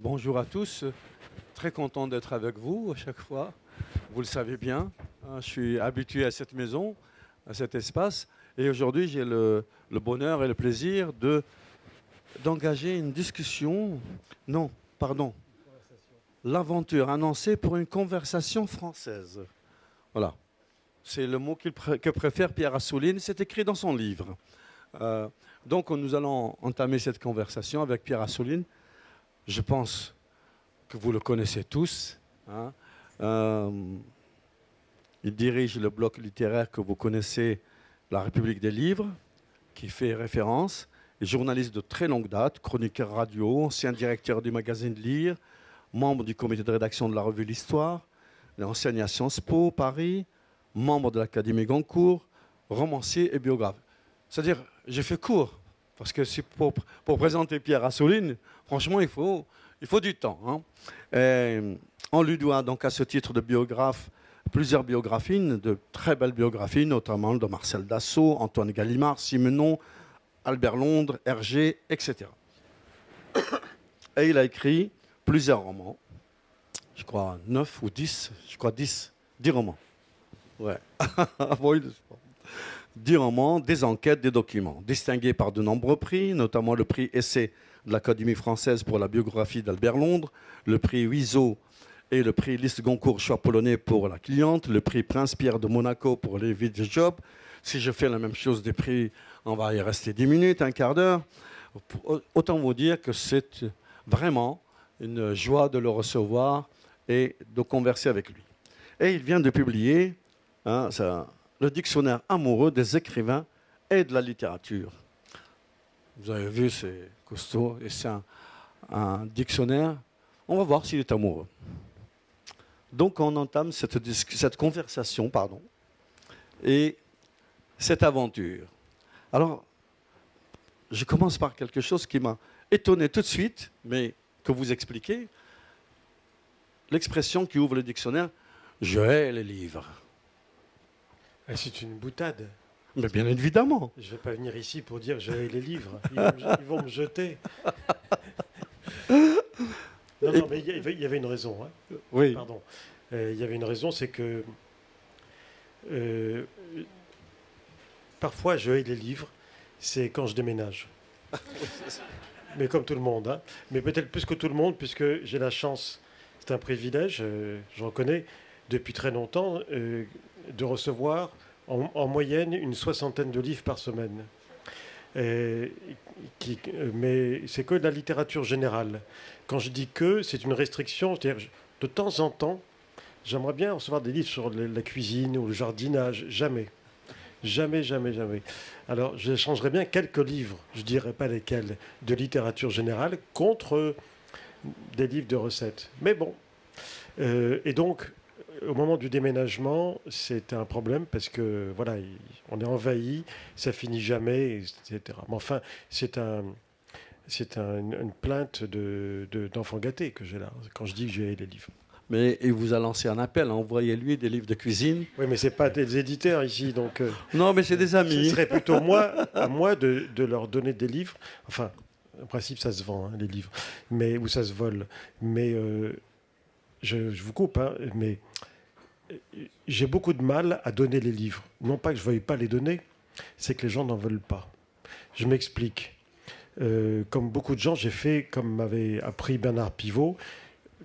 Bonjour à tous, très content d'être avec vous à chaque fois. Vous le savez bien, hein, je suis habitué à cette maison, à cet espace. Et aujourd'hui, j'ai le bonheur et le plaisir d'engager une discussion. Non, pardon. L'aventure annoncée pour une conversation française. Voilà. C'est le mot que préfère Pierre Assouline. C'est écrit dans son livre. Donc, nous allons entamer cette conversation avec Pierre Assouline. Je pense que vous le connaissez tous. Hein. Il dirige le bloc littéraire que vous connaissez, La République des livres, qui fait référence. Il est journaliste de très longue date, chroniqueur radio, ancien directeur du magazine Lire, membre du comité de rédaction de la revue L'Histoire. Il enseigne à Sciences Po, Paris, membre de l'Académie Goncourt, romancier et biographe. C'est-à-dire, j'ai fait court, parce que pour présenter Pierre Assouline, franchement, il faut du temps. Hein. On lui doit donc à ce titre de biographe plusieurs biographies, de très belles biographies, notamment de Marcel Dassault, Antoine Gallimard, Simenon, Albert Londres, Hergé, etc. Et il a écrit plusieurs romans, je crois 9 ou 10, je crois 10 romans. Ouais. 10 romans, des enquêtes, des documents, distingués par de nombreux prix, notamment le prix Essai de l'Académie française pour la biographie d'Albert Londres, le prix Huizeau et le prix Lys Goncourt choix polonais pour La Cliente, le prix Prince Pierre de Monaco pour Les Vides Job. Si je fais la même chose des prix, on va y rester 10 minutes, un quart d'heure. Autant vous dire que c'est vraiment une joie de le recevoir et de converser avec lui. Et il vient de publier le dictionnaire amoureux des écrivains et de la littérature. Vous avez vu, c'est costaud et c'est un dictionnaire. On va voir s'il est amoureux. Donc on entame cette conversation, et cette aventure. Alors, je commence par quelque chose qui m'a étonné tout de suite, mais que vous expliquez. L'expression qui ouvre le dictionnaire, je hais les livres. C'est une boutade. Mais bien évidemment. Je ne vais pas venir ici pour dire je hais les livres. Ils vont me jeter. Non, mais il y avait une raison. Hein. Oui. Pardon. Il y avait une raison, c'est que parfois je hais les livres, c'est quand je déménage. Mais comme tout le monde. Hein. Mais peut-être plus que tout le monde, puisque j'ai la chance, c'est un privilège, j'en connais depuis très longtemps, de recevoir en moyenne une 60aine de livres par semaine. Mais c'est que de la littérature générale. Quand je dis que, c'est une restriction, c'est-à-dire de temps en temps, j'aimerais bien recevoir des livres sur la cuisine ou le jardinage. Jamais. Jamais, jamais, jamais. Alors, je changerais bien quelques livres, je ne dirais pas lesquels, de littérature générale contre des livres de recettes. Mais bon. Et donc, au moment du déménagement, c'était un problème parce que, voilà, on est envahi, ça finit jamais, etc. Mais enfin, c'est une plainte d'enfant gâté que j'ai là, quand je dis que j'ai les livres. Mais il vous a lancé un appel, envoyez-lui des livres de cuisine. Oui, mais ce n'est pas des éditeurs ici, donc... non, mais c'est des amis. Ce serait plutôt à moi de leur donner des livres. Enfin, en principe, ça se vend, hein, les livres, ou ça se vole. Mais je vous coupe, hein, mais j'ai beaucoup de mal à donner les livres. Non pas que je ne veuille pas les donner, c'est que les gens n'en veulent pas. Je m'explique. Comme beaucoup de gens, j'ai fait, comme m'avait appris Bernard Pivot,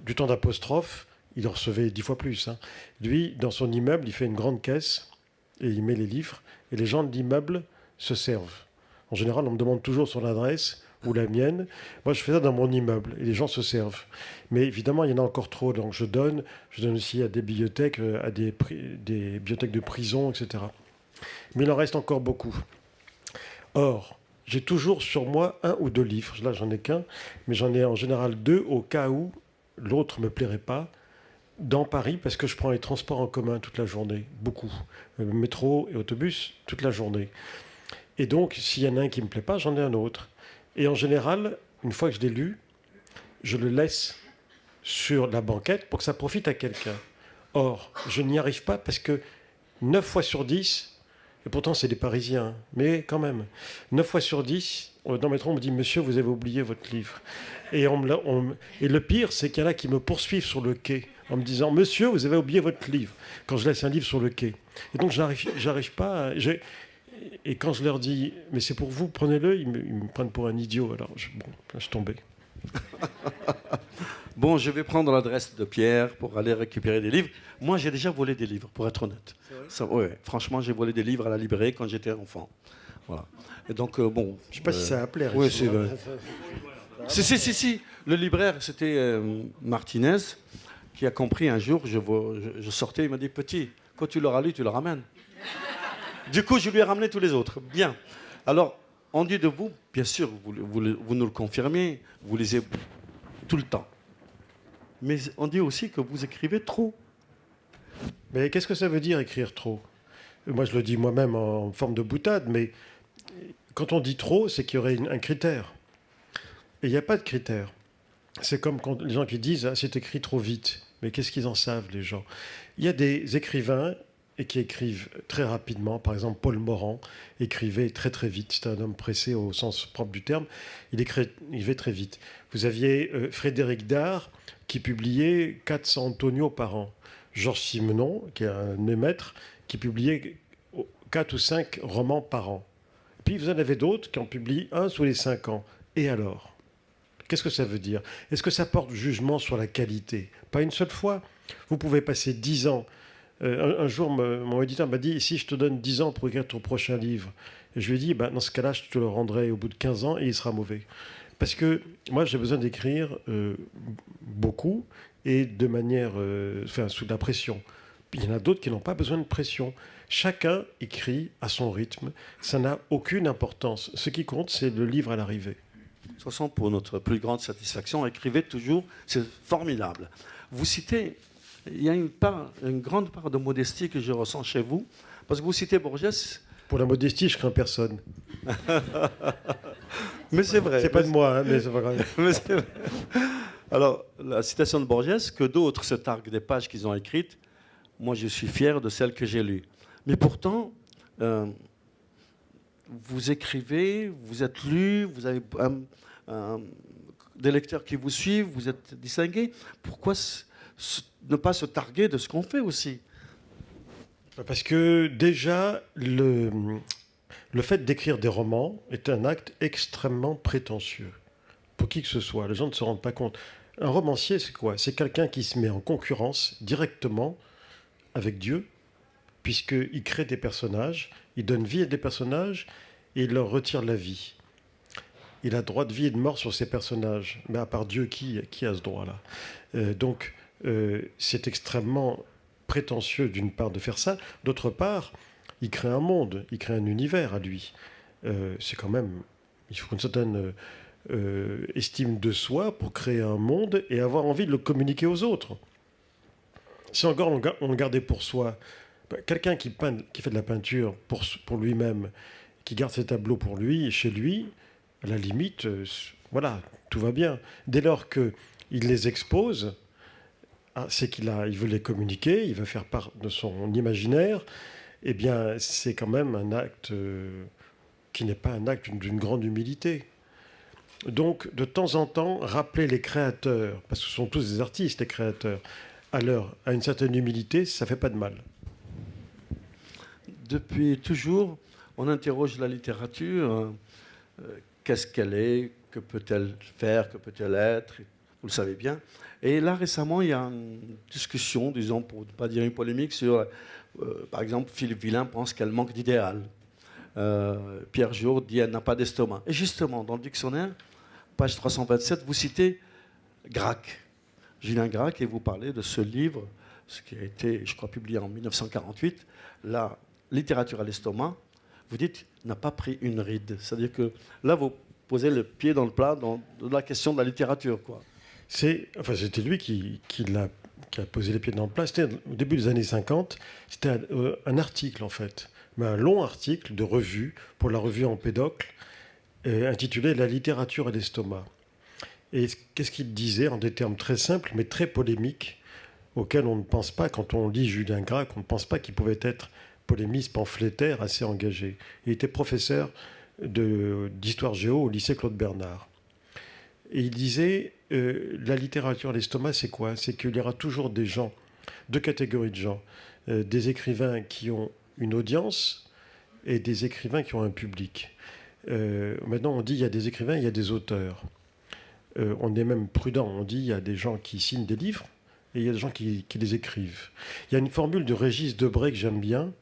du temps d'apostrophe, il en recevait 10 fois plus. Hein. Lui, dans son immeuble, il fait une grande caisse et il met les livres. Et les gens de l'immeuble se servent. En général, on me demande toujours son adresse ou la mienne. Moi, je fais ça dans mon immeuble et les gens se servent. Mais évidemment, il y en a encore trop. Donc, je donne aussi à des bibliothèques, à des bibliothèques de prison, etc. Mais il en reste encore beaucoup. Or, j'ai toujours sur moi 1 ou 2 livres. Là, j'en ai qu'un, mais j'en ai en général 2 au cas où l'autre ne me plairait pas. Dans Paris, parce que je prends les transports en commun toute la journée, beaucoup. Métro et autobus, toute la journée. Et donc, s'il y en a un qui ne me plaît pas, j'en ai un autre. Et en général, une fois que je l'ai lu, je le laisse sur la banquette pour que ça profite à quelqu'un. Or, je n'y arrive pas parce que 9 fois sur 10, et pourtant c'est des Parisiens, mais quand même, 9 fois sur 10, dans le métro, on me dit « Monsieur, vous avez oublié votre livre ». Et, et le pire, c'est qu'il y en a qui me poursuivent sur le quai en me disant « Monsieur, vous avez oublié votre livre » quand je laisse un livre sur le quai. Et donc, j'arrive pas à... Et quand je leur dis « Mais c'est pour vous, prenez-le », ils me prennent pour un idiot. Alors, je suis tombé. Bon, je vais prendre l'adresse de Pierre pour aller récupérer des livres. Moi, j'ai déjà volé des livres, pour être honnête. Ouais, franchement, j'ai volé des livres à la librairie quand j'étais enfant. Voilà. Et donc, bon... Je ne sais pas si ça a appelé. Oui, c'est vrai. Si. Le libraire, c'était Martinez, qui a compris un jour, je sortais, il m'a dit « Petit, quand tu l'auras lu, tu le ramènes. » Du coup, je lui ai ramené tous les autres. Bien. Alors, on dit de vous, bien sûr, vous nous le confirmez, vous lisez tout le temps. Mais on dit aussi que vous écrivez trop. Mais qu'est-ce que ça veut dire écrire trop ? Moi, je le dis moi-même en forme de boutade, mais quand on dit trop, c'est qu'il y aurait un critère. Et il n'y a pas de critère. C'est comme quand les gens qui disent ah, c'est écrit trop vite. Mais qu'est-ce qu'ils en savent, les gens ? Il y a des écrivains qui écrivent très rapidement. Par exemple, Paul Morand écrivait très très vite. C'était un homme pressé au sens propre du terme. Il écrivait très vite. Vous aviez Frédéric Dard qui publiait 400 Antonio par an. Georges Simenon, qui est un maître, qui publiait 4 ou 5 romans par an. Puis vous en avez d'autres qui en publient un tous les 5 ans. Et alors ? Qu'est-ce que ça veut dire ? Est-ce que ça porte jugement sur la qualité ? Pas une seule fois. Vous pouvez passer 10 ans. Un jour, mon éditeur m'a dit « Si je te donne 10 ans pour écrire ton prochain livre ?» Et je lui ai dit dans ce cas-là, je te le rendrai au bout de 15 ans et il sera mauvais. Parce que moi, j'ai besoin d'écrire beaucoup et de manière... sous la pression. Il y en a d'autres qui n'ont pas besoin de pression. Chacun écrit à son rythme. Ça n'a aucune importance. Ce qui compte, c'est le livre à l'arrivée. De toute façon, pour notre plus grande satisfaction, écrivez toujours, c'est formidable. Vous citez, il y a une grande part de modestie que je ressens chez vous, parce que vous citez Borges. Pour la modestie, je crains personne. Mais c'est vrai. C'est pas de moi, hein, mais c'est pas grave. Mais c'est vrai. Alors, la citation de Borges, que d'autres se targuent des pages qu'ils ont écrites, moi je suis fier de celles que j'ai lues. Mais pourtant, vous écrivez, vous êtes lu, vous avez des lecteurs qui vous suivent, vous êtes distingués. Pourquoi ne pas se targuer de ce qu'on fait aussi ? Parce que déjà, le fait d'écrire des romans est un acte extrêmement prétentieux. Pour qui que ce soit, les gens ne se rendent pas compte. Un romancier, c'est quoi ? C'est quelqu'un qui se met en concurrence directement avec Dieu, puisqu'il crée des personnages, il donne vie à des personnages et il leur retire la vie. Il a droit de vie et de mort sur ces personnages. Mais à part Dieu, qui a ce droit-là ? Donc, c'est extrêmement prétentieux d'une part de faire ça. D'autre part, il crée un monde, il crée un univers à lui. C'est quand même... Il faut une certaine estime de soi pour créer un monde et avoir envie de le communiquer aux autres. Si encore on le gardait pour soi, quelqu'un qui fait de la peinture pour lui-même, qui garde ses tableaux pour lui et chez lui, à la limite, voilà, tout va bien. Dès lors qu'il les expose, c'est qu'il veut les communiquer, il veut faire part de son imaginaire, eh bien, c'est quand même un acte qui n'est pas un acte d'une grande humilité. Donc, de temps en temps, rappeler les créateurs, parce que ce sont tous des artistes, les créateurs, à une certaine humilité, ça ne fait pas de mal. Depuis toujours, on interroge la littérature. Qu'est-ce qu'elle est ? Que peut-elle faire ? Que peut-elle être ? Vous le savez bien. Et là, récemment, il y a une discussion, disons, pour ne pas dire une polémique, sur, par exemple, Philippe Villain pense qu'elle manque d'idéal. Pierre Jourde dit qu'elle n'a pas d'estomac. Et justement, dans le dictionnaire, page 327, vous citez Gracq, Julien Gracq, et vous parlez de ce livre, ce qui a été, je crois, publié en 1948, La littérature à l'estomac. Vous dites, n'a pas pris une ride. C'est-à-dire que là, vous posez le pied dans le plat dans la question de la littérature, quoi. C'était lui qui a posé les pieds dans le plat. C'était au début des années 50. C'était un article, en fait. Mais un long article de revue, pour la revue Empédocle, intitulé « La littérature à l'estomac ». Et qu'est-ce qu'il disait en des termes très simples, mais très polémiques, auxquels on ne pense pas, quand on lit Julien Gracq, on ne pense pas qu'il pouvait être polémiste, pamphlétaire, assez engagé. Il était professeur d'histoire géo au lycée Claude Bernard. Et il disait, la littérature à l'estomac, c'est quoi? C'est qu'il y aura toujours des gens, deux catégories de gens, des écrivains qui ont une audience et des écrivains qui ont un public. Maintenant, on dit il y a des écrivains, il y a des auteurs. On est même prudent, on dit il y a des gens qui signent des livres et il y a des gens qui les écrivent. Il y a une formule de Régis Debray que j'aime bien,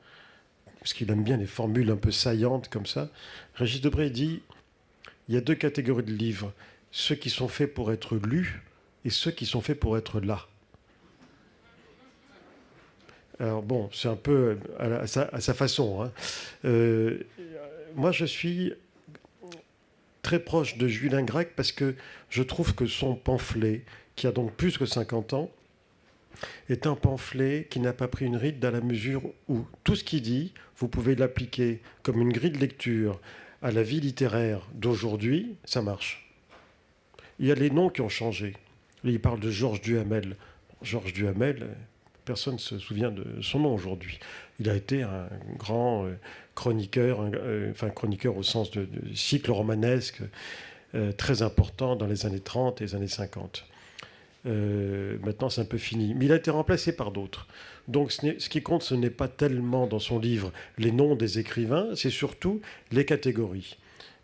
parce qu'il aime bien les formules un peu saillantes comme ça. Régis Debray dit, il y a deux catégories de livres, ceux qui sont faits pour être lus et ceux qui sont faits pour être là. Alors bon, c'est un peu à sa façon. Hein. Moi, je suis très proche de Julien Gracq parce que je trouve que son pamphlet, qui a donc plus que 50 ans, est un pamphlet qui n'a pas pris une ride dans la mesure où tout ce qu'il dit, vous pouvez l'appliquer comme une grille de lecture à la vie littéraire d'aujourd'hui, ça marche. Il y a les noms qui ont changé. Il parle de Georges Duhamel. Georges Duhamel, personne ne se souvient de son nom aujourd'hui. Il a été un grand chroniqueur, enfin chroniqueur au sens de cycle romanesque, très important dans les années 30 et les années 50. Maintenant, c'est un peu fini. Mais il a été remplacé par d'autres. Donc, ce qui compte, ce n'est pas tellement dans son livre les noms des écrivains, c'est surtout les catégories.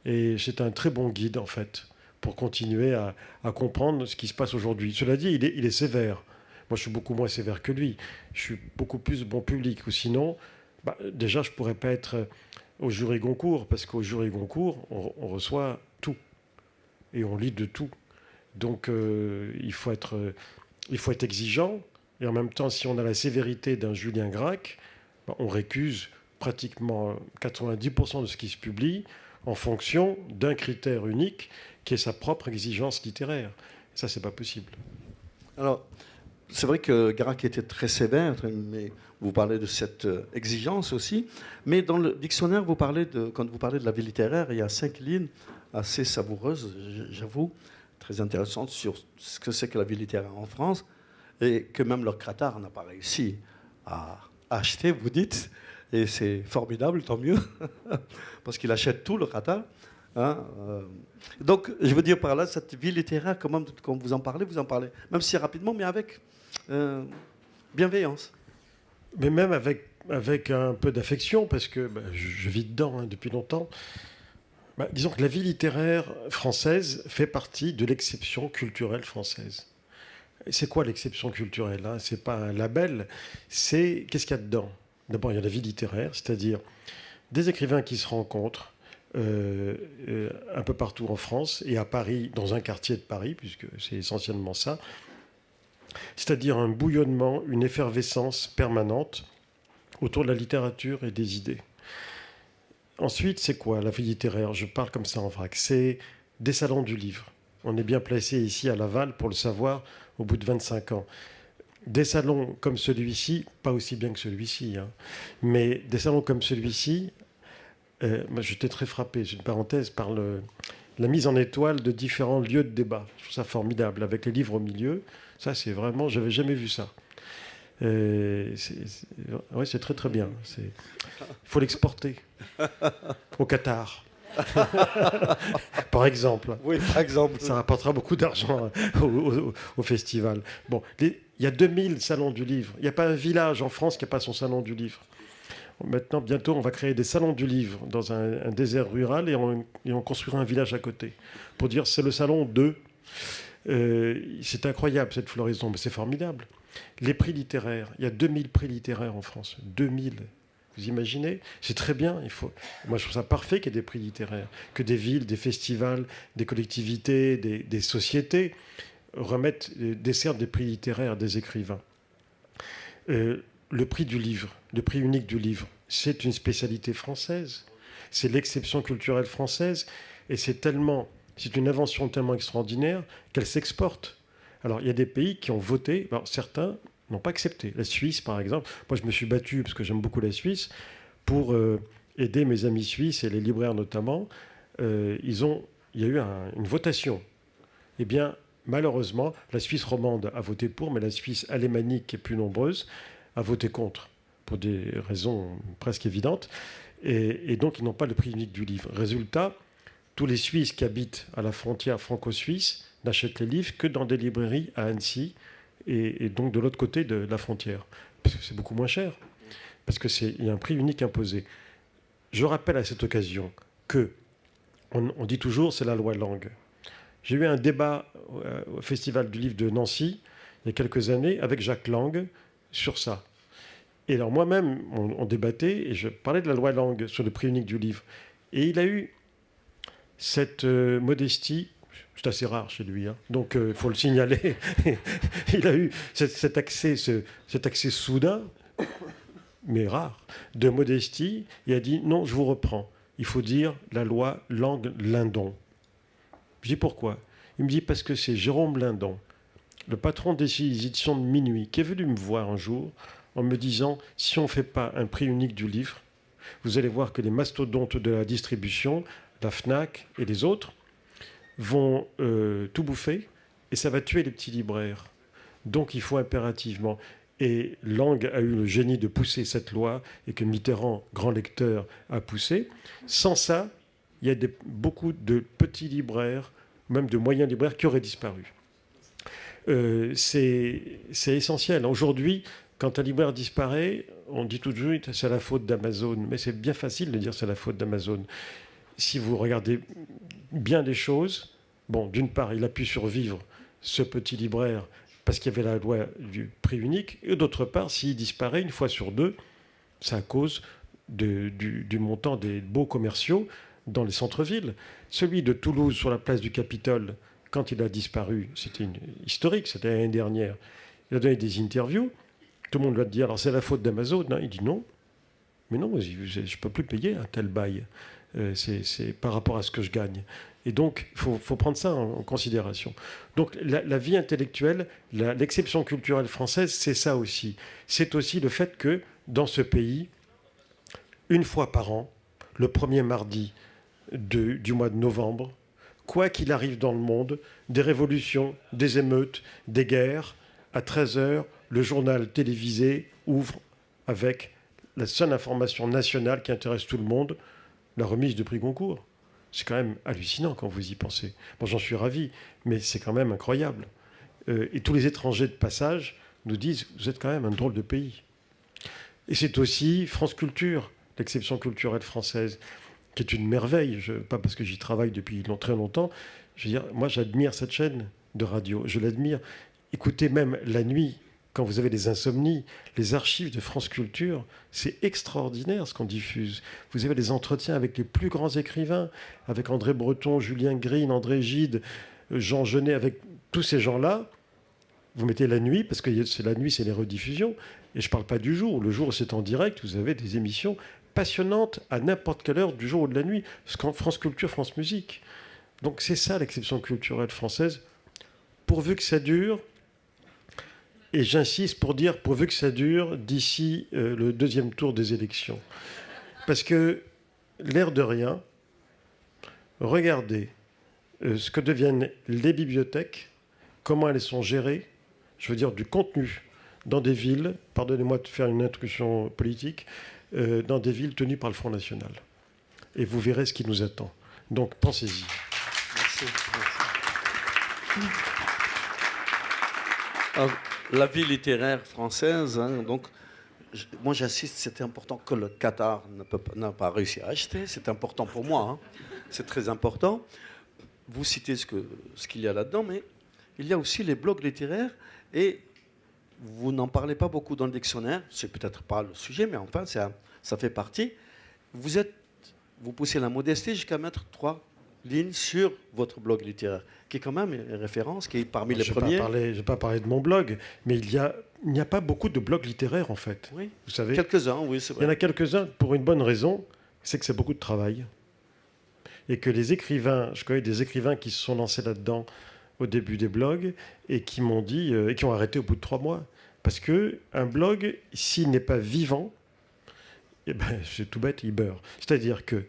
Et c'est un très bon guide, en fait, pour continuer à comprendre ce qui se passe aujourd'hui. Cela dit, il est sévère. Moi, je suis beaucoup moins sévère que lui. Je suis beaucoup plus bon public. Ou sinon, déjà, je ne pourrais pas être au jury Goncourt, parce qu'au jury Goncourt, on reçoit tout. Et on lit de tout. Donc, il faut être exigeant. Et en même temps, si on a la sévérité d'un Julien Gracq, on récuse pratiquement 90% de ce qui se publie en fonction d'un critère unique qui est sa propre exigence littéraire. Et ça, c'est pas possible. Alors, c'est vrai que Gracq était très sévère, mais vous parlez de cette exigence aussi. Mais dans le dictionnaire, quand vous parlez de la vie littéraire, il y a 5 lignes assez savoureuses, j'avoue, très intéressantes sur ce que c'est que la vie littéraire en France, et que même leur Cratard n'a pas réussi à acheter, vous dites, et c'est formidable, tant mieux, parce qu'il achète tout, le Cratard. Hein, donc, je veux dire par là, cette vie littéraire, quand vous en parlez, même si rapidement, mais avec bienveillance. Mais même avec un peu d'affection, parce que je vis dedans depuis longtemps. Disons que la vie littéraire française fait partie de l'exception culturelle française. C'est quoi l'exception culturelle, hein? C'est pas un label, c'est qu'est-ce qu'il y a dedans? D'abord, il y a la vie littéraire, c'est-à-dire des écrivains qui se rencontrent un peu partout en France et à Paris, dans un quartier de Paris, puisque c'est essentiellement ça. C'est-à-dire un bouillonnement, une effervescence permanente autour de la littérature et des idées. Ensuite, c'est quoi la vie littéraire? Je parle comme ça en vrac. C'est des salons du livre. On est bien placé ici à Laval pour le savoir au bout de 25 ans. Des salons comme celui-ci, pas aussi bien que celui-ci, hein, mais des salons comme celui-ci, j'étais très frappé, j'ai une parenthèse, par la mise en étoile de différents lieux de débat. Je trouve ça formidable, avec les livres au milieu. Ça, c'est vraiment, j'avais jamais vu ça. Ouais, c'est très très bien. Il faut l'exporter au Qatar. Par exemple. Oui, par exemple. Ça rapportera beaucoup d'argent au festival. Bon, il y a 2000 salons du livre. Il n'y a pas un village en France qui n'a pas son salon du livre. Maintenant, bientôt, on va créer des salons du livre dans un désert rural et on construira un village à côté pour dire c'est le salon de... c'est incroyable cette floraison, mais c'est formidable. Les prix littéraires, il y a 2000 prix littéraires en France. 2000. Vous imaginez? C'est très bien. Moi, je trouve ça parfait qu'il y ait des prix littéraires, que des villes, des festivals, des collectivités, des sociétés décernent des prix littéraires à des écrivains. Le prix du livre, le prix unique du livre, c'est une spécialité française. C'est l'exception culturelle française. Et c'est une invention tellement extraordinaire qu'elle s'exporte. Alors, il y a des pays qui ont voté. Alors, certains n'ont pas accepté. La Suisse, par exemple. Moi, je me suis battu, parce que j'aime beaucoup la Suisse, pour aider mes amis suisses, et les libraires notamment. Il y a eu une votation. Eh bien, malheureusement, la Suisse romande a voté pour, mais la Suisse alémanique, qui est plus nombreuse, a voté contre, pour des raisons presque évidentes. Et donc, ils n'ont pas le prix unique du livre. Résultat, tous les Suisses qui habitent à la frontière franco-suisse n'achètent les livres que dans des librairies à Annecy et donc de l'autre côté de la frontière. Parce que c'est beaucoup moins cher. Parce qu'il y a un prix unique imposé. Je rappelle à cette occasion que on dit toujours c'est la loi langue. J'ai eu un débat au Festival du livre de Nancy il y a quelques années avec Jacques Lang sur ça. Et alors moi-même, on débattait et je parlais de la loi langue sur le prix unique du livre. Et il a eu cette modestie, c'est assez rare chez lui, hein, donc il faut le signaler. Il a eu cet accès soudain, mais rare, de modestie. Il a dit non, je vous reprends. Il faut dire la loi Langue-Lindon. Je dis pourquoi ? Il me dit parce que c'est Jérôme Lindon, le patron des éditions de Minuit, qui est venu me voir un jour en me disant si on ne fait pas un prix unique du livre, vous allez voir que les mastodontes de la distribution, la FNAC et les autres, vont tout bouffer et ça va tuer les petits libraires. Donc il faut impérativement. Et Lang a eu le génie de pousser cette loi et que Mitterrand, grand lecteur, a poussé. Sans ça, il y a beaucoup de petits libraires, même de moyens libraires, qui auraient disparu. C'est essentiel. Aujourd'hui, quand un libraire disparaît, on dit tout de suite c'est la faute d'Amazon. Mais c'est bien facile de dire c'est la faute d'Amazon. Si vous regardez bien les choses, bon, d'une part, il a pu survivre, ce petit libraire, parce qu'il y avait la loi du prix unique, et d'autre part, s'il disparaît une fois sur deux, c'est à cause du montant des baux commerciaux dans les centres-villes. Celui de Toulouse, sur la place du Capitole, quand il a disparu, c'était historique, c'était l'année dernière, il a donné des interviews, tout le monde lui a dit, alors c'est la faute d'Amazon, hein. Il dit non, mais non, je ne peux plus payer un tel bail. C'est par rapport à ce que je gagne. Et donc, il faut prendre ça en considération. Donc, la vie intellectuelle, l'exception culturelle française, c'est ça aussi. C'est aussi le fait que, dans ce pays, une fois par an, le premier mardi du mois de novembre, quoi qu'il arrive dans le monde, des révolutions, des émeutes, des guerres, à 13h, le journal télévisé ouvre avec la seule information nationale qui intéresse tout le monde, la remise du prix Goncourt. C'est quand même hallucinant quand vous y pensez. Bon, j'en suis ravi, mais c'est quand même incroyable. Et tous les étrangers de passage nous disent « Vous êtes quand même un drôle de pays ». Et c'est aussi France Culture, l'exception culturelle française, qui est une merveille. Pas parce que j'y travaille depuis très longtemps. Je veux dire, moi, j'admire cette chaîne de radio. Je l'admire. Écoutez, même la nuit, quand vous avez des insomnies, les archives de France Culture, c'est extraordinaire ce qu'on diffuse. Vous avez des entretiens avec les plus grands écrivains, avec André Breton, Julien Green, André Gide, Jean Genet, avec tous ces gens-là. Vous mettez la nuit, parce que c'est la nuit, c'est les rediffusions. Et je ne parle pas du jour. Le jour, c'est en direct. Vous avez des émissions passionnantes à n'importe quelle heure du jour ou de la nuit. France Culture, France Musique. Donc c'est ça l'exception culturelle française. Pourvu que ça dure. Et j'insiste pour dire, pourvu que ça dure d'ici le deuxième tour des élections. Parce que, l'air de rien, regardez ce que deviennent les bibliothèques, comment elles sont gérées, je veux dire du contenu, dans des villes, pardonnez-moi de faire une introduction politique, dans des villes tenues par le Front National. Et vous verrez ce qui nous attend. Donc, pensez-y. Merci. Alors, la vie littéraire française, hein, donc, moi j'insiste, c'est important que le Qatar n'a pas réussi à acheter, c'est important pour moi, hein. C'est très important. Vous citez ce qu'il y a là-dedans, mais il y a aussi les blogs littéraires, et vous n'en parlez pas beaucoup dans le dictionnaire, c'est peut-être pas le sujet, mais enfin ça fait partie. Vous poussez la modestie jusqu'à mettre 3 lignes sur votre blog littéraire, qui est quand même une référence, qui est parmi les premiers. Je ne vais pas parler de mon blog, mais il n'y a pas beaucoup de blogs littéraires, en fait. Oui, vous savez. Quelques-uns, oui, c'est vrai. Il y en a quelques-uns pour une bonne raison, c'est que c'est beaucoup de travail. Et que les écrivains, je connais des écrivains qui se sont lancés là-dedans au début des blogs et qui m'ont dit, et qui ont arrêté au bout de 3 mois. Parce qu'un blog, s'il n'est pas vivant, eh ben, c'est tout bête, il beurre. C'est-à-dire que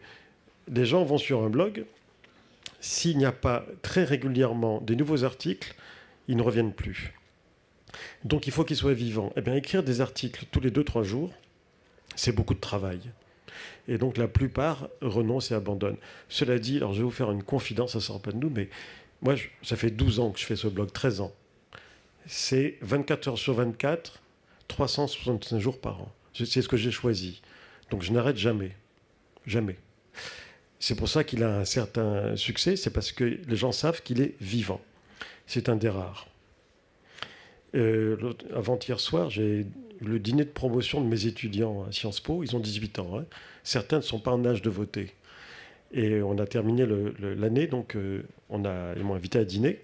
les gens vont sur un blog, s'il n'y a pas très régulièrement des nouveaux articles, ils ne reviennent plus. Donc il faut qu'ils soient vivants. Eh bien, écrire des articles tous les 2-3 jours, c'est beaucoup de travail. Et donc la plupart renoncent et abandonnent. Cela dit, alors je vais vous faire une confidence, ça ne sort pas de nous, mais moi, ça fait 12 ans que je fais ce blog, 13 ans. C'est 24 heures sur 24, 365 jours par an. C'est ce que j'ai choisi. Donc je n'arrête jamais. Jamais. C'est pour ça qu'il a un certain succès, c'est parce que les gens savent qu'il est vivant. C'est un des rares. Avant-hier soir, j'ai le dîner de promotion de mes étudiants à Sciences Po. Ils ont 18 ans. Hein. Certains ne sont pas en âge de voter. Et on a terminé l'année, donc ils m'ont invité à dîner.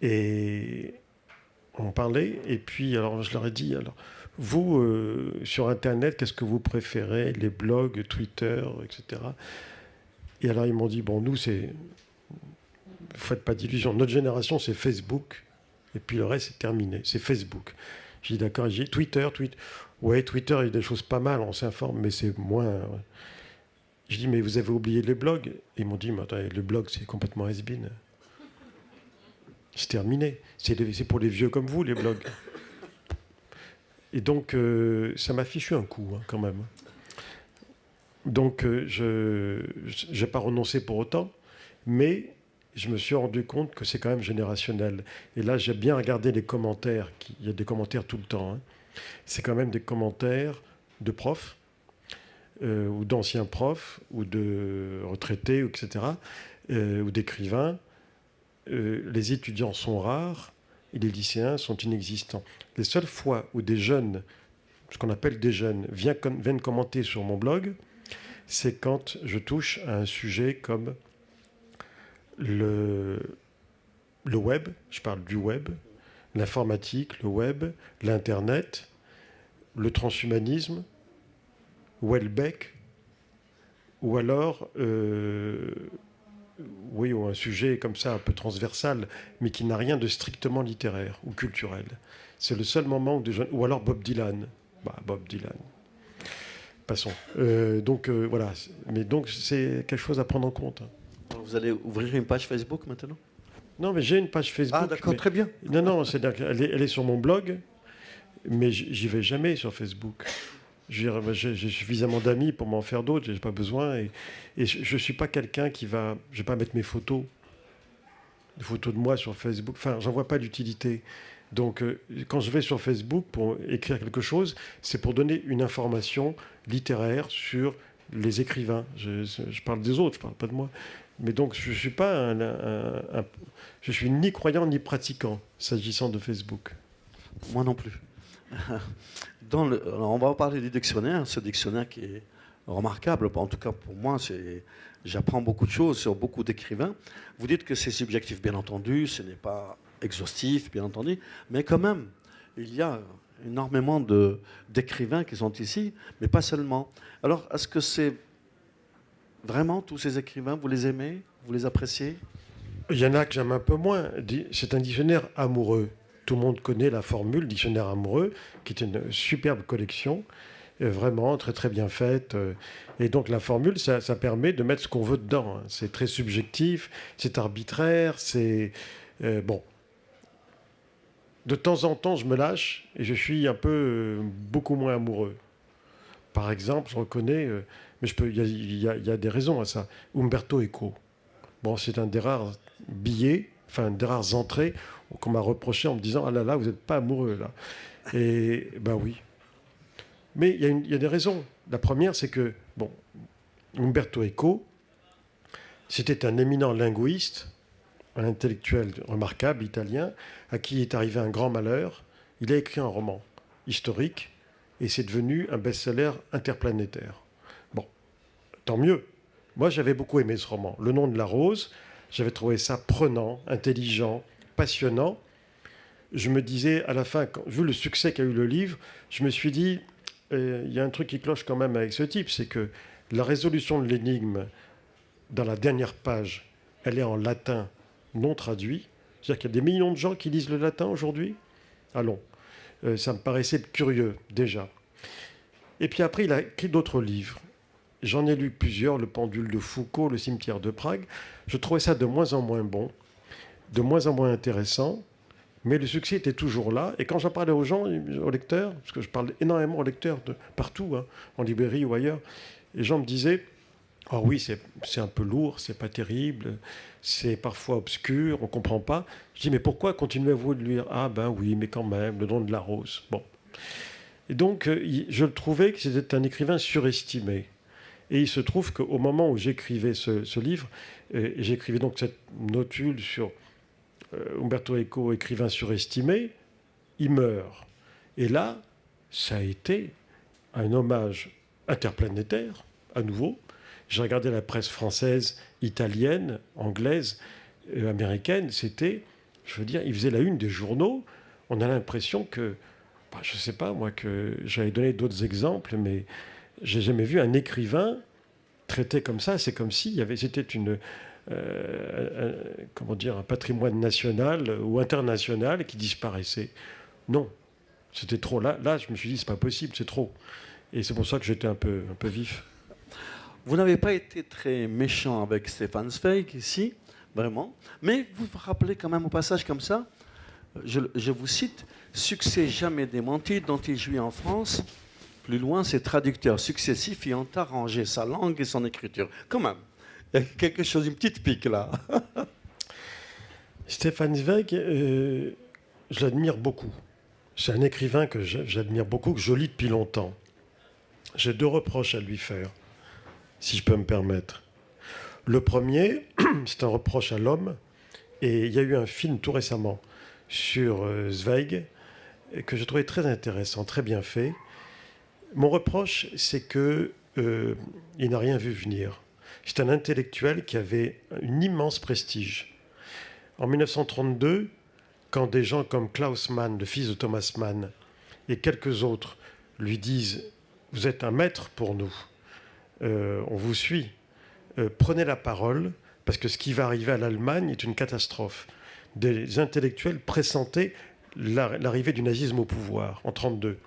Et on parlait, et puis alors je leur ai dit, alors, vous, sur Internet, qu'est-ce que vous préférez? Les blogs, Twitter, etc. Et alors ils m'ont dit, bon, nous, faites pas d'illusions. Notre génération, c'est Facebook. Et puis le reste, c'est terminé. C'est Facebook. J'ai dit, d'accord. J'ai dit, Twitter. Ouais, Twitter, il y a des choses pas mal, on s'informe, mais c'est moins... Ouais. Je dis, mais vous avez oublié les blogs? Ils m'ont dit, mais attendez, le blog, c'est complètement has-been. C'est terminé. C'est pour les vieux comme vous, les blogs. Et donc, ça m'a fichu un coup, hein, quand même. Donc, je n'ai pas renoncé pour autant, mais je me suis rendu compte que c'est quand même générationnel. Et là, j'ai bien regardé les commentaires. Il y a des commentaires tout le temps. Hein. C'est quand même des commentaires de profs, ou d'anciens profs, ou de retraités, etc., ou d'écrivains. Les étudiants sont rares et les lycéens sont inexistants. Les seules fois où des jeunes, ce qu'on appelle des jeunes, viennent commenter sur mon blog, c'est quand je touche à un sujet comme le web, je parle du web, l'informatique, le web, l'Internet, le transhumanisme, Welbeck, ou alors oui, ou un sujet comme ça un peu transversal, mais qui n'a rien de strictement littéraire ou culturel. C'est le seul moment où des jeunes... Ou alors Bob Dylan. Bob Dylan. Passons. Voilà. Mais donc, c'est quelque chose à prendre en compte. Vous allez ouvrir une page Facebook maintenant? Non, mais j'ai une page Facebook. Ah, d'accord, très bien. Non, c'est-à-dire qu'elle est sur mon blog, mais j'y vais jamais sur Facebook. J'ai suffisamment d'amis pour m'en faire d'autres, j'ai pas besoin. Et je ne suis pas quelqu'un qui va... Je ne vais pas mettre mes photos, des photos de moi sur Facebook. Enfin, j'en vois pas d'utilité. Donc, quand je vais sur Facebook pour écrire quelque chose, c'est pour donner une information littéraire sur les écrivains. Je parle des autres, je parle pas de moi. Mais donc, je suis pas je suis ni croyant ni pratiquant, s'agissant de Facebook. Moi non plus. Alors on va parler du dictionnaire, ce dictionnaire qui est remarquable. En tout cas, pour moi, j'apprends beaucoup de choses sur beaucoup d'écrivains. Vous dites que c'est subjectif, bien entendu, ce n'est pas exhaustif, bien entendu, mais quand même, il y a énormément d'écrivains qui sont ici, mais pas seulement. Alors, est-ce que c'est vraiment tous ces écrivains, vous les aimez, vous les appréciez? Il y en a que j'aime un peu moins. C'est un dictionnaire amoureux. Tout le monde connaît la formule dictionnaire amoureux, qui est une superbe collection, vraiment très très bien faite. Et donc la formule, ça permet de mettre ce qu'on veut dedans. C'est très subjectif, c'est arbitraire, c'est... bon. De temps en temps, je me lâche et je suis un peu beaucoup moins amoureux. Par exemple, je reconnais, mais il y a des raisons à ça. Umberto Eco. Bon, c'est un des rares billets, enfin des rares entrées qu'on m'a reproché en me disant « Ah là là, vous n'êtes pas amoureux là ». Et ben oui. Mais il y a des raisons. La première, c'est que, bon, Umberto Eco, c'était un éminent linguiste, un intellectuel remarquable, italien, à qui est arrivé un grand malheur. Il a écrit un roman historique et c'est devenu un best-seller interplanétaire. Bon, tant mieux. Moi, j'avais beaucoup aimé ce roman. Le nom de la rose, j'avais trouvé ça prenant, intelligent, passionnant. Je me disais, à la fin, vu le succès qu'a eu le livre, je me suis dit, il y a un truc qui cloche quand même avec ce type, c'est que la résolution de l'énigme, dans la dernière page, elle est en latin non traduit. C'est-à-dire qu'il y a des millions de gens qui lisent le latin aujourd'hui. Allons, ça me paraissait curieux, déjà. Et puis après, il a écrit d'autres livres. J'en ai lu plusieurs, Le Pendule de Foucault, Le Cimetière de Prague. Je trouvais ça de moins en moins bon, de moins en moins intéressant. Mais le succès était toujours là. Et quand j'en parlais aux gens, aux lecteurs, parce que je parle énormément aux lecteurs de partout, hein, en librairie ou ailleurs, les gens me disaient, ah oui, c'est un peu lourd, c'est pas terrible, c'est parfois obscur, on comprend pas. Je dis, mais pourquoi continuez-vous de lire? Ah ben oui, mais quand même, le don de la rose. Bon. Et donc, je trouvais que c'était un écrivain surestimé. Et il se trouve qu'au moment où j'écrivais ce livre, j'écrivais donc cette notule sur Umberto Eco, écrivain surestimé, il meurt. Et là, ça a été un hommage interplanétaire, à nouveau. J'ai regardé la presse française, italienne, anglaise, américaine. C'était, je veux dire, ils faisaient la une des journaux. On a l'impression que, je ne sais pas, moi, que j'avais donné d'autres exemples, mais j'ai jamais vu un écrivain traité comme ça. C'est comme si c'était comment dire, un patrimoine national ou international qui disparaissait. Non, c'était trop. Là, je me suis dit, c'est pas possible, c'est trop. Et c'est pour ça que j'étais un peu vif. Vous n'avez pas été très méchant avec Stefan Zweig ici, vraiment, mais vous vous rappelez quand même au passage comme ça, je vous cite, succès jamais démenti dont il jouit en France, plus loin ses traducteurs successifs ayant arrangé sa langue et son écriture. Quand même, il y a quelque chose, une petite pique là. Stefan Zweig, je l'admire beaucoup. C'est un écrivain que j'admire beaucoup, que je lis depuis longtemps. J'ai 2 reproches à lui faire, si je peux me permettre. Le premier, c'est un reproche à l'homme, et il y a eu un film tout récemment sur Zweig que je trouvais très intéressant, très bien fait. Mon reproche, c'est qu'il n'a rien vu venir. C'est un intellectuel qui avait un immense prestige. En 1932, quand des gens comme Klaus Mann, le fils de Thomas Mann, et quelques autres lui disent « Vous êtes un maître pour nous, on vous suit, prenez la parole, parce que ce qui va arriver à l'Allemagne est une catastrophe. » Des intellectuels pressentaient l'arrivée du nazisme au pouvoir en 1932.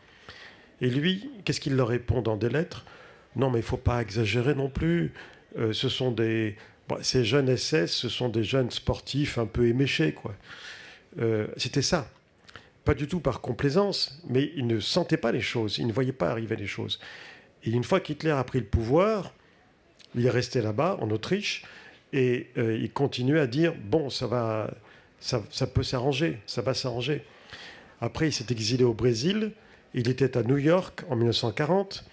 Et lui, qu'est-ce qu'il leur répond dans des lettres? Non, mais il ne faut pas exagérer non plus. Ces jeunes SS, ce sont des jeunes sportifs un peu éméchés, quoi. C'était ça. Pas du tout par complaisance, mais il ne sentait pas les choses, il ne voyait pas arriver les choses. Et une fois qu'Hitler a pris le pouvoir, il est resté là-bas, en Autriche, et il continuait à dire, bon, ça peut s'arranger, ça va s'arranger. Après, il s'est exilé au Brésil, il était à New York en 1940,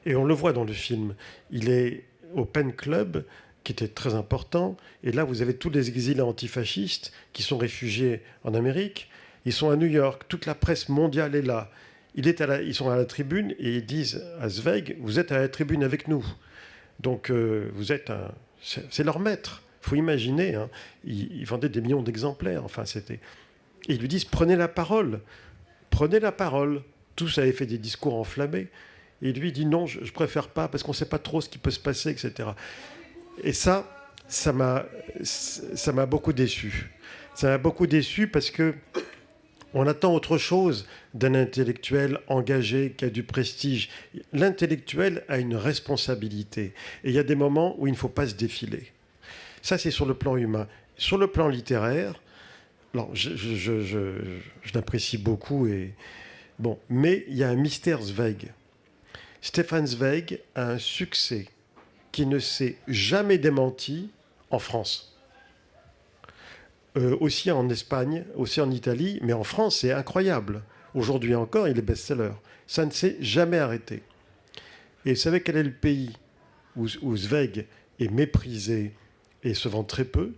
et on le voit dans le film. Il est au Penn Club, qui était très important, et là, vous avez tous les exilés antifascistes qui sont réfugiés en Amérique. Ils sont à New York, toute la presse mondiale est là. Ils sont à la tribune et ils disent à Zweig, vous êtes à la tribune avec nous. Donc, c'est leur maître. Il faut imaginer, hein, ils vendaient des millions d'exemplaires. Enfin, et ils lui disent, prenez la parole. Prenez la parole. Tous avaient fait des discours enflammés. Et lui dit, non, je préfère pas, parce qu'on ne sait pas trop ce qui peut se passer, etc. Et ça m'a beaucoup déçu. Ça m'a beaucoup déçu parce que on attend autre chose d'un intellectuel engagé qui a du prestige. L'intellectuel a une responsabilité. Et il y a des moments où il ne faut pas se défiler. Ça, c'est sur le plan humain. Sur le plan littéraire, alors je l'apprécie beaucoup. Mais il y a un mystère Zweig. Stefan Zweig a un succès qui ne s'est jamais démenti en France. Aussi en Espagne, aussi en Italie, mais en France, c'est incroyable. Aujourd'hui encore, il est best-seller. Ça ne s'est jamais arrêté. Et vous savez quel est le pays où Zweig est méprisé et se vend très peu?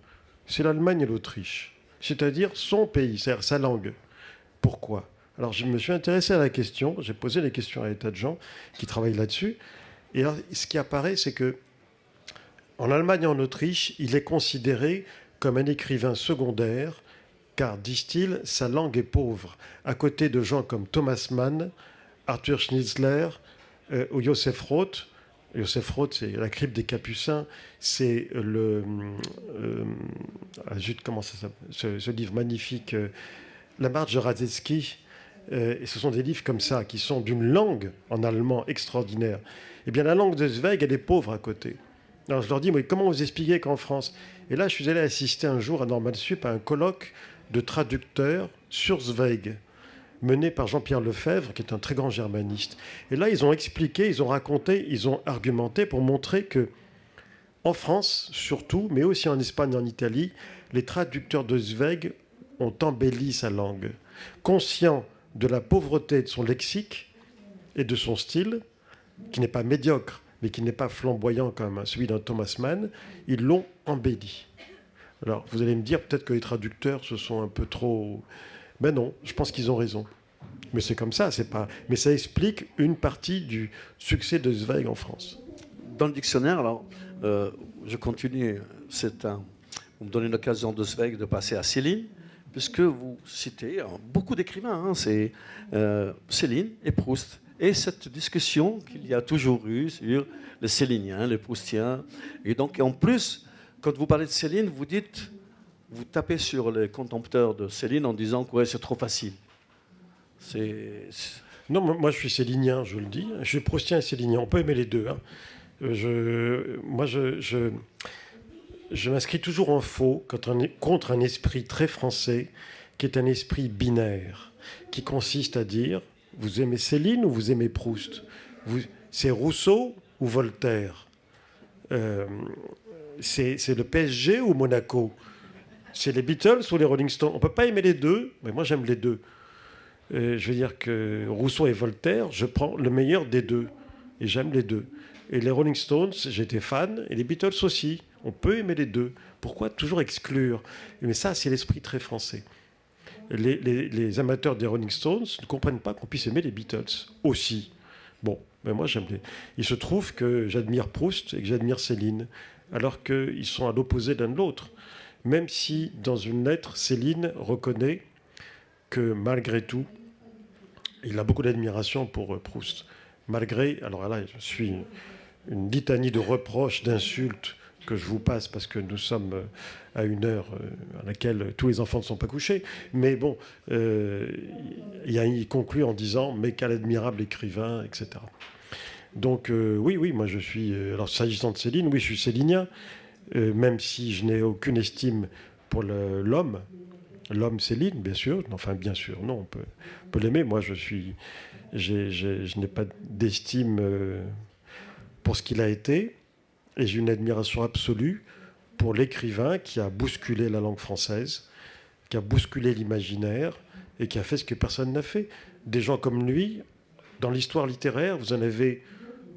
C'est l'Allemagne et l'Autriche. C'est-à-dire son pays, c'est-à-dire sa langue. Pourquoi? Alors, je me suis intéressé à la question, j'ai posé des questions à des tas de gens qui travaillent là-dessus. Et alors, ce qui apparaît, c'est que en Allemagne et en Autriche, il est considéré comme un écrivain secondaire, car, disent-ils, sa langue est pauvre, à côté de gens comme Thomas Mann, Arthur Schnitzler ou Joseph Roth. Joseph Roth, c'est La crypte des Capucins, c'est comment ça s'appelle, ce livre magnifique, La marche de Radetzky. Et ce sont des livres comme ça, qui sont d'une langue en allemand extraordinaire. Eh bien, la langue de Zweig, elle est pauvre à côté. Alors je leur dis, mais comment vous expliquez qu'en France... Et là, je suis allé assister un jour à Normal Sup à un colloque de traducteurs sur Zweig, menée par Jean-Pierre Lefebvre, qui est un très grand germaniste. Et là, ils ont expliqué, ils ont raconté, ils ont argumenté pour montrer que, en France surtout, mais aussi en Espagne et en Italie, les traducteurs de Zweig ont embelli sa langue. Conscients de la pauvreté de son lexique et de son style, qui n'est pas médiocre, mais qui n'est pas flamboyant comme celui d'un Thomas Mann, ils l'ont embelli. Alors, vous allez me dire peut-être que les traducteurs se sont un peu trop... Ben non, je pense qu'ils ont raison. Mais c'est comme ça, c'est pas... Mais ça explique une partie du succès de Zweig en France. Dans le dictionnaire, alors, je continue, vous me donnez l'occasion de Zweig de passer à Céline, puisque vous citez beaucoup d'écrivains, c'est Céline et Proust. Et cette discussion qu'il y a toujours eu sur les Céliniens, les Proustiens. Et donc, en plus, quand vous parlez de Céline, vous tapez sur les contempteurs de Céline en disant que ouais, c'est trop facile. Non, moi je suis célinien, je le dis. Je suis proustien et célinien. On peut aimer les deux. Hein. Je m'inscris toujours en faux contre un esprit très français qui est un esprit binaire, qui consiste à dire vous aimez Céline ou vous aimez Proust ? C'est Rousseau ou Voltaire ? C'est le PSG ou Monaco ? C'est les Beatles ou les Rolling Stones ? On ne peut pas aimer les deux, mais moi j'aime les deux. Je veux dire que Rousseau et Voltaire, je prends le meilleur des deux. Et j'aime les deux. Et les Rolling Stones, j'étais fan, et les Beatles aussi. On peut aimer les deux. Pourquoi toujours exclure ? Mais ça, c'est l'esprit très français. Les amateurs des Rolling Stones ne comprennent pas qu'on puisse aimer les Beatles aussi. Bon, mais moi j'aime les... Il se trouve que j'admire Proust et que j'admire Céline, alors qu'ils sont à l'opposé l'un de l'autre. Même si, dans une lettre, Céline reconnaît que malgré tout, il a beaucoup d'admiration pour Proust. Malgré, alors là, je suis une litanie de reproches, d'insultes que je vous passe parce que nous sommes à une heure à laquelle tous les enfants ne sont pas couchés. Mais bon, il conclut en disant « mais quel admirable écrivain », etc. Donc oui, moi je suis... alors s'agissant de Céline, oui, je suis célinien, même si je n'ai aucune estime pour l'homme. L'homme Céline, bien sûr. Enfin, bien sûr, non, on peut l'aimer. Moi, je n'ai pas d'estime pour ce qu'il a été. Et j'ai une admiration absolue pour l'écrivain qui a bousculé la langue française, qui a bousculé l'imaginaire et qui a fait ce que personne n'a fait. Des gens comme lui, dans l'histoire littéraire, vous en avez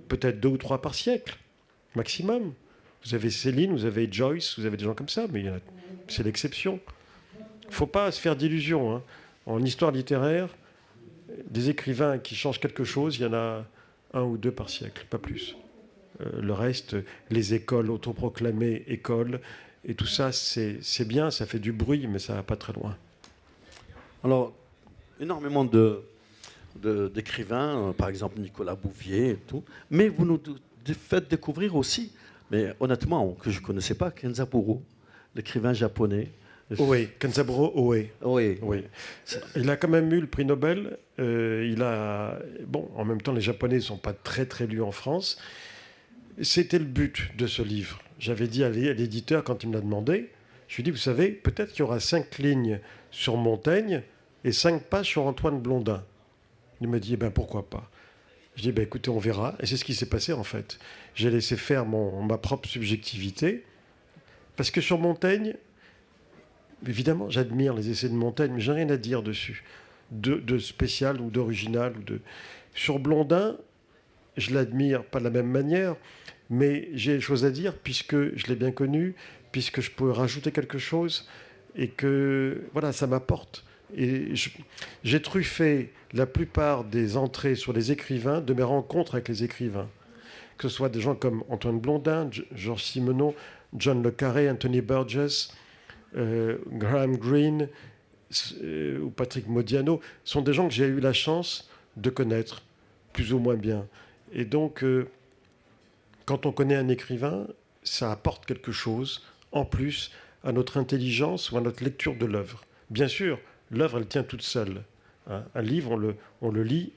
peut-être 2 ou 3 par siècle, maximum. Vous avez Céline, vous avez Joyce, vous avez des gens comme ça, mais c'est l'exception. Il ne faut pas se faire d'illusions. Hein. En histoire littéraire, des écrivains qui changent quelque chose, il y en a 1 ou 2 par siècle, pas plus. Le reste, les écoles autoproclamées, écoles, et tout ça, c'est bien, ça fait du bruit, mais ça va pas très loin. Alors, énormément d'écrivains, par exemple Nicolas Bouvier et tout, mais vous nous faites découvrir aussi, mais honnêtement, que je ne connaissais pas, Kenzaburo, l'écrivain japonais. Oui, Kenzaburo Oe. Oui. Il a quand même eu le prix Nobel. Bon, en même temps, les Japonais ne sont pas très très lus en France. C'était le but de ce livre. J'avais dit à l'éditeur, quand il me l'a demandé, je lui ai dit, vous savez, peut-être qu'il y aura 5 lignes sur Montaigne et 5 pages sur Antoine Blondin. Il me dit, pourquoi pas ? Je dis, écoutez, on verra. Et c'est ce qui s'est passé, en fait. J'ai laissé faire ma propre subjectivité. Parce que sur Montaigne, évidemment, j'admire les essais de Montaigne, mais j'ai rien à dire dessus, de spécial ou d'original. Sur Blondin, je l'admire pas de la même manière, mais j'ai des choses à dire puisque je l'ai bien connu, puisque je peux rajouter quelque chose et que voilà, ça m'apporte. Et j'ai truffé la plupart des entrées sur les écrivains de mes rencontres avec les écrivains, que ce soit des gens comme Antoine Blondin, Georges Simenon, John le Carré, Anthony Burgess, Graham Greene ou Patrick Modiano, sont des gens que j'ai eu la chance de connaître plus ou moins bien. Et donc, quand on connaît un écrivain, ça apporte quelque chose en plus à notre intelligence ou à notre lecture de l'œuvre. Bien sûr, l'œuvre, elle tient toute seule. Hein. Un livre, on le lit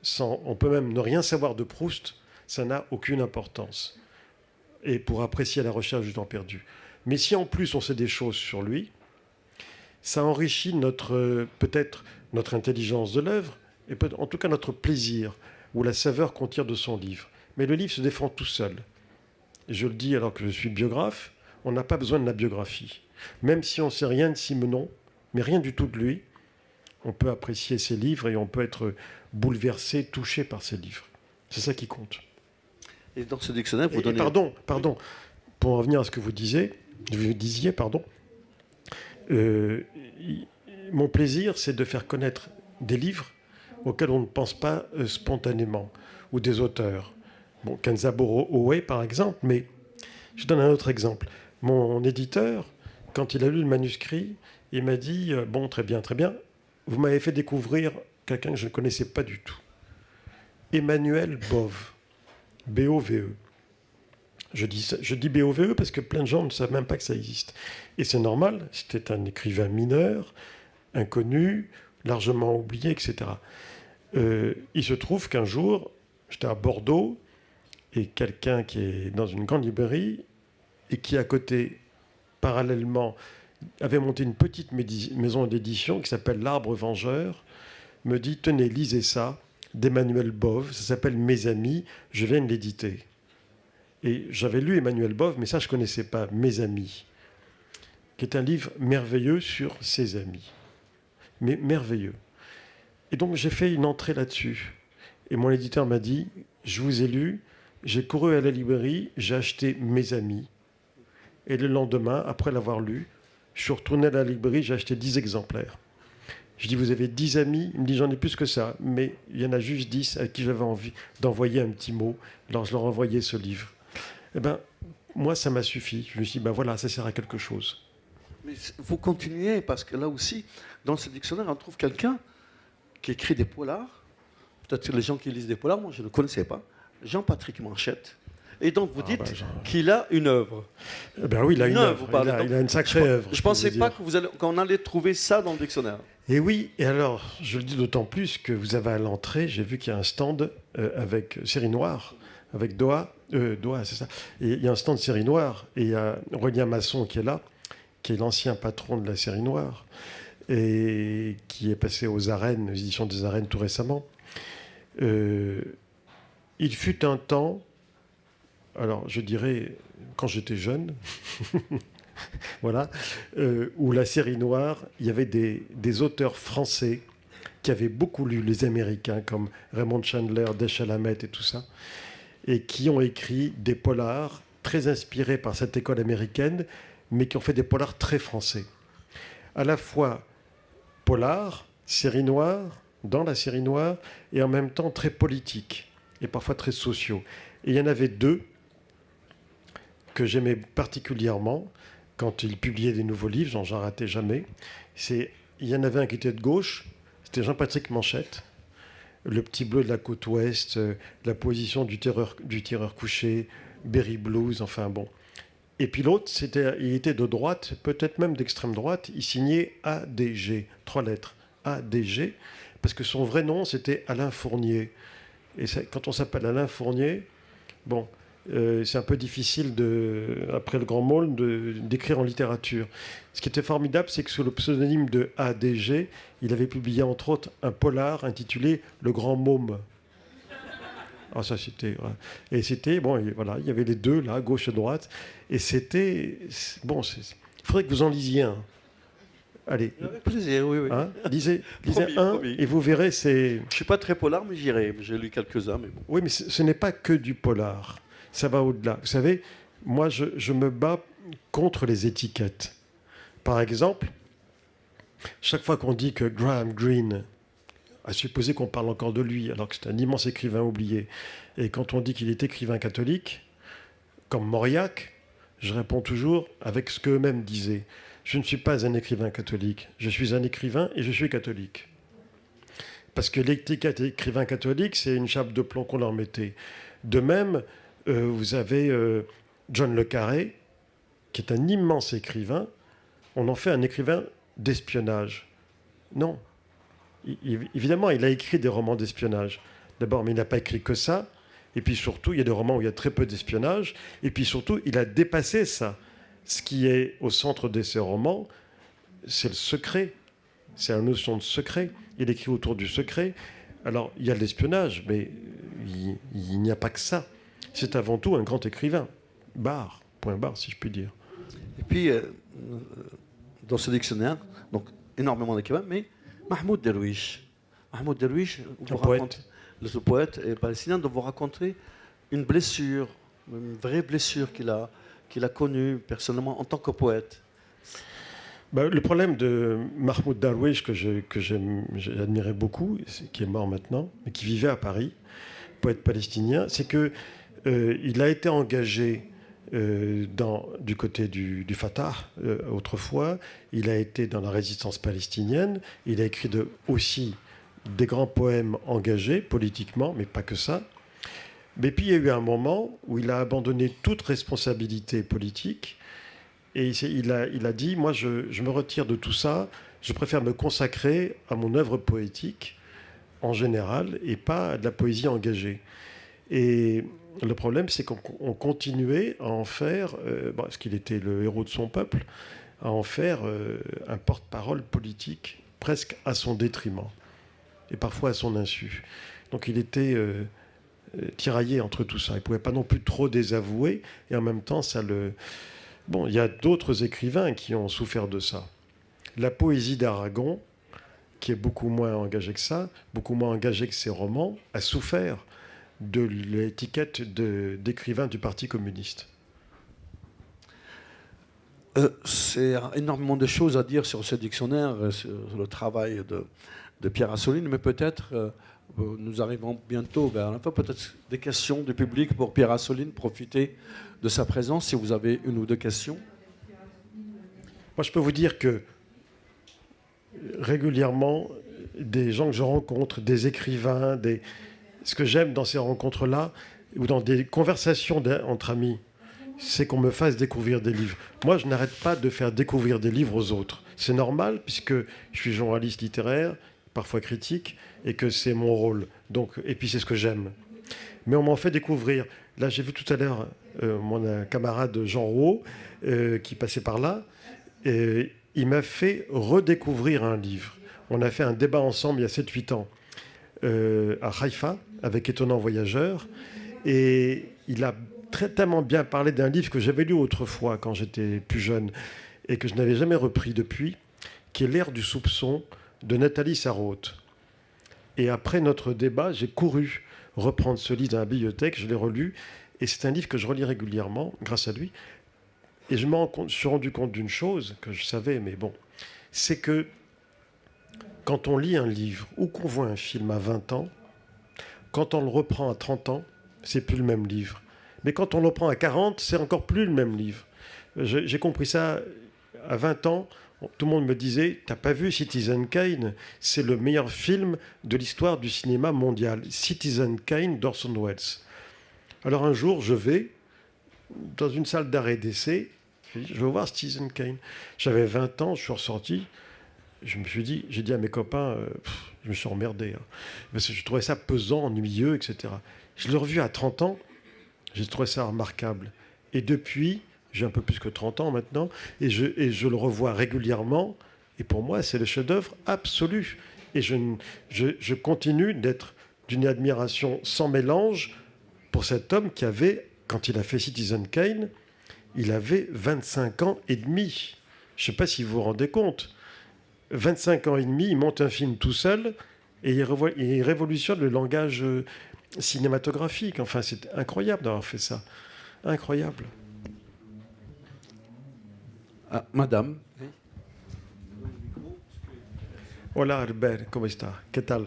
sans... On peut même ne rien savoir de Proust, ça n'a aucune importance. Et pour apprécier La recherche du temps perdu. Mais si en plus on sait des choses sur lui, ça enrichit peut-être notre intelligence de l'œuvre, et en tout cas notre plaisir, ou la saveur qu'on tire de son livre. Mais le livre se défend tout seul. Et je le dis alors que je suis biographe, on n'a pas besoin de la biographie. Même si on ne sait rien de Simenon, mais rien du tout de lui, on peut apprécier ses livres et on peut être bouleversé, touché par ses livres. C'est ça qui compte. Et dans ce dictionnaire, vous donnez... Pardon, pour en revenir à ce que vous disiez, mon plaisir, c'est de faire connaître des livres auxquels on ne pense pas spontanément, ou des auteurs. Bon, Kenzaburo Oe, par exemple, mais je donne un autre exemple. Mon éditeur, quand il a lu le manuscrit, il m'a dit bon, très bien, vous m'avez fait découvrir quelqu'un que je ne connaissais pas du tout. Emmanuel Bove, B-O-V-E. Je dis B-O-V-E parce que plein de gens ne savent même pas que ça existe. Et c'est normal, c'était un écrivain mineur, inconnu, largement oublié, etc. Il se trouve qu'un jour, j'étais à Bordeaux, et quelqu'un qui est dans une grande librairie, et qui à côté, parallèlement, avait monté une petite maison d'édition qui s'appelle L'Arbre Vengeur, me dit « Tenez, lisez ça, d'Emmanuel Bove, ça s'appelle Mes Amis, je viens de l'éditer. » Et j'avais lu Emmanuel Bove, mais ça je ne connaissais pas, Mes Amis, qui est un livre merveilleux sur ses amis. Mais merveilleux. Et donc j'ai fait une entrée là-dessus. Et mon éditeur m'a dit « Je vous ai lu, j'ai couru à la librairie, j'ai acheté Mes Amis. » Et le lendemain, après l'avoir lu, je suis retourné à la librairie, j'ai acheté 10 exemplaires. Je dis, vous avez 10 amis? Il me dit, j'en ai plus que ça, mais il y en a juste 10 à qui j'avais envie d'envoyer un petit mot. Alors je leur envoyais ce livre. Eh bien, moi, ça m'a suffi. Je me suis dit, ben voilà, ça sert à quelque chose. Mais vous continuez, parce que là aussi, dans ce dictionnaire, on trouve quelqu'un qui écrit des polars. Peut-être que les gens qui lisent des polars, moi, je ne le connaissais pas. Jean-Patrick Manchette. Et donc, vous dites qu'il a une œuvre. Ben oui, il a une œuvre. Il a une sacrée œuvre. Je ne pensais pas qu'on allait trouver ça dans le dictionnaire. Et oui, et alors, je le dis d'autant plus que vous avez à l'entrée, j'ai vu qu'il y a un stand avec série noire, avec Doha, c'est ça. Et il y a un stand de série noire, et il y a Aurélien Masson qui est là, qui est l'ancien patron de la série noire, et qui est passé aux arènes, aux éditions des arènes tout récemment. Il fut un temps, alors je dirais, quand j'étais jeune, voilà, où la série noire, il y avait des auteurs français qui avaient beaucoup lu les Américains, comme Raymond Chandler, Dashiell Hammett et tout ça, et qui ont écrit des polars très inspirés par cette école américaine, mais qui ont fait des polars très français. À la fois polar, série noire, dans la série noire, et en même temps très politiques, et parfois très sociaux. Et il y en avait deux que j'aimais particulièrement quand il publiait des nouveaux livres, j'en ratais jamais. Il y en avait un qui était de gauche, c'était Jean-Patrick Manchette, Le Petit Bleu de la côte ouest, La position du tireur couché, Berry Blues, enfin bon. Et puis l'autre, il était de droite, peut-être même d'extrême droite, il signait ADG, 3 lettres, ADG, parce que son vrai nom, c'était Alain Fournier. Et quand on s'appelle Alain Fournier, bon, c'est un peu difficile, après le Grand Maulne, d'écrire en littérature. Ce qui était formidable, c'est que sous le pseudonyme de ADG, il avait publié entre autres un polar intitulé Le Grand Môme. Ah, ça c'était... Voilà. Et c'était... Bon, et voilà, il y avait les deux, là, gauche et droite. Et c'était... Bon, il faudrait que vous en lisiez un. Allez. Avec plaisir, oui. Hein, lisez Promis, un, promis. et vous verrez, c'est... Je ne suis pas très polar, mais j'irai. J'ai lu quelques-uns, mais bon. Oui, mais ce n'est pas que du polar. Ça va au-delà. Vous savez, moi, je me bats contre les étiquettes. Par exemple, chaque fois qu'on dit que Graham Greene, à supposer qu'on parle encore de lui, alors que c'est un immense écrivain oublié, et quand on dit qu'il est écrivain catholique, comme Mauriac, je réponds toujours avec ce qu'eux-mêmes disaient. Je ne suis pas un écrivain catholique, je suis un écrivain et je suis catholique. Parce que l'étiquette écrivain catholique, c'est une chape de plomb qu'on leur mettait. De même, vous avez John le Carré, qui est un immense écrivain. On en fait un écrivain d'espionnage. Non. Évidemment, il a écrit des romans d'espionnage. D'abord, mais il n'a pas écrit que ça. Et puis surtout, il y a des romans où il y a très peu d'espionnage. Et puis surtout, il a dépassé ça. Ce qui est au centre de ses romans, c'est le secret. C'est la notion de secret. Il écrit autour du secret. Alors, il y a de l'espionnage, mais il n'y a pas que ça. C'est avant tout un grand écrivain. Barre, point barre, si je puis dire. Et puis, dans ce dictionnaire, donc énormément d'écrivains, mais Mahmoud Darwish. Mahmoud Darwish, le poète et palestinien, de vous raconter une blessure, une vraie blessure qu'il a connue personnellement en tant que poète. Le problème de Mahmoud Darwish, que j'admirais beaucoup, qui est mort maintenant, mais qui vivait à Paris, poète palestinien, c'est qu'il a été engagé du côté du Fatah autrefois. Il a été dans la résistance palestinienne. Il a écrit aussi des grands poèmes engagés politiquement, mais pas que ça. Mais puis il y a eu un moment où il a abandonné toute responsabilité politique. Et il a dit, moi je me retire de tout ça, je préfère me consacrer à mon œuvre poétique en général et pas à de la poésie engagée. Et le problème, c'est qu'on continuait à en faire, parce qu'il était le héros de son peuple, à en faire un porte-parole politique presque à son détriment et parfois à son insu. Donc il était tiraillé entre tout ça. Il ne pouvait pas non plus trop désavouer et en même temps, ça le... Bon, il y a d'autres écrivains qui ont souffert de ça. La poésie d'Aragon, qui est beaucoup moins engagée que ça, beaucoup moins engagée que ses romans, a souffert de l'étiquette d'écrivain du Parti communiste. C'est énormément de choses à dire sur ce dictionnaire, sur le travail de Pierre Assouline, mais peut-être nous arrivons bientôt vers la fin. Peut-être des questions du public pour Pierre Assouline. Profitez de sa présence si vous avez une ou deux questions. Moi, je peux vous dire que régulièrement, des gens que je rencontre, des écrivains, ce que j'aime dans ces rencontres-là, ou dans des conversations entre amis, c'est qu'on me fasse découvrir des livres. Moi, je n'arrête pas de faire découvrir des livres aux autres. C'est normal, puisque je suis journaliste littéraire, parfois critique, et que c'est mon rôle. Donc, et puis c'est ce que j'aime. Mais on m'en fait découvrir. Là, j'ai vu tout à l'heure mon camarade Jean Rouault, qui passait par là, et il m'a fait redécouvrir un livre. On a fait un débat ensemble il y a 7-8 ans à Haïfa, avec Étonnant Voyageur, et il a tellement bien parlé d'un livre que j'avais lu autrefois quand j'étais plus jeune et que je n'avais jamais repris depuis, qui est L'ère du soupçon de Nathalie Sarraute. Et après notre débat, j'ai couru reprendre ce livre dans la bibliothèque, je l'ai relu, et c'est un livre que je relis régulièrement grâce à lui. Et je me suis rendu compte d'une chose que je savais, mais bon, c'est que quand on lit un livre ou qu'on voit un film à 20 ans, quand on le reprend à 30 ans, c'est plus le même livre. Mais quand on le reprend à 40, c'est encore plus le même livre. J'ai compris ça à 20 ans. Tout le monde me disait, t'as pas vu Citizen Kane? C'est le meilleur film de l'histoire du cinéma mondial. Citizen Kane d'Orson Welles. Alors un jour, je vais dans une salle d'arrêt d'essai. Je veux voir Citizen Kane. J'avais 20 ans, je suis ressorti. J'ai dit à mes copains, je me suis emmerdé. Hein, parce que je trouvais ça pesant, ennuyeux, etc. Je l'ai revu à 30 ans. J'ai trouvé ça remarquable. Et depuis, j'ai un peu plus que 30 ans maintenant, et je le revois régulièrement. Et pour moi, c'est le chef-d'œuvre absolu. Et je continue d'être d'une admiration sans mélange pour cet homme qui avait, quand il a fait Citizen Kane, il avait 25 ans et demi. Je ne sais pas si vous vous rendez compte. 25 ans et demi, il monte un film tout seul et il révolutionne le langage cinématographique. Enfin, c'est incroyable d'avoir fait ça. Incroyable. Ah, madame. Hola, Albert, ¿cómo está? ¿Qué tal?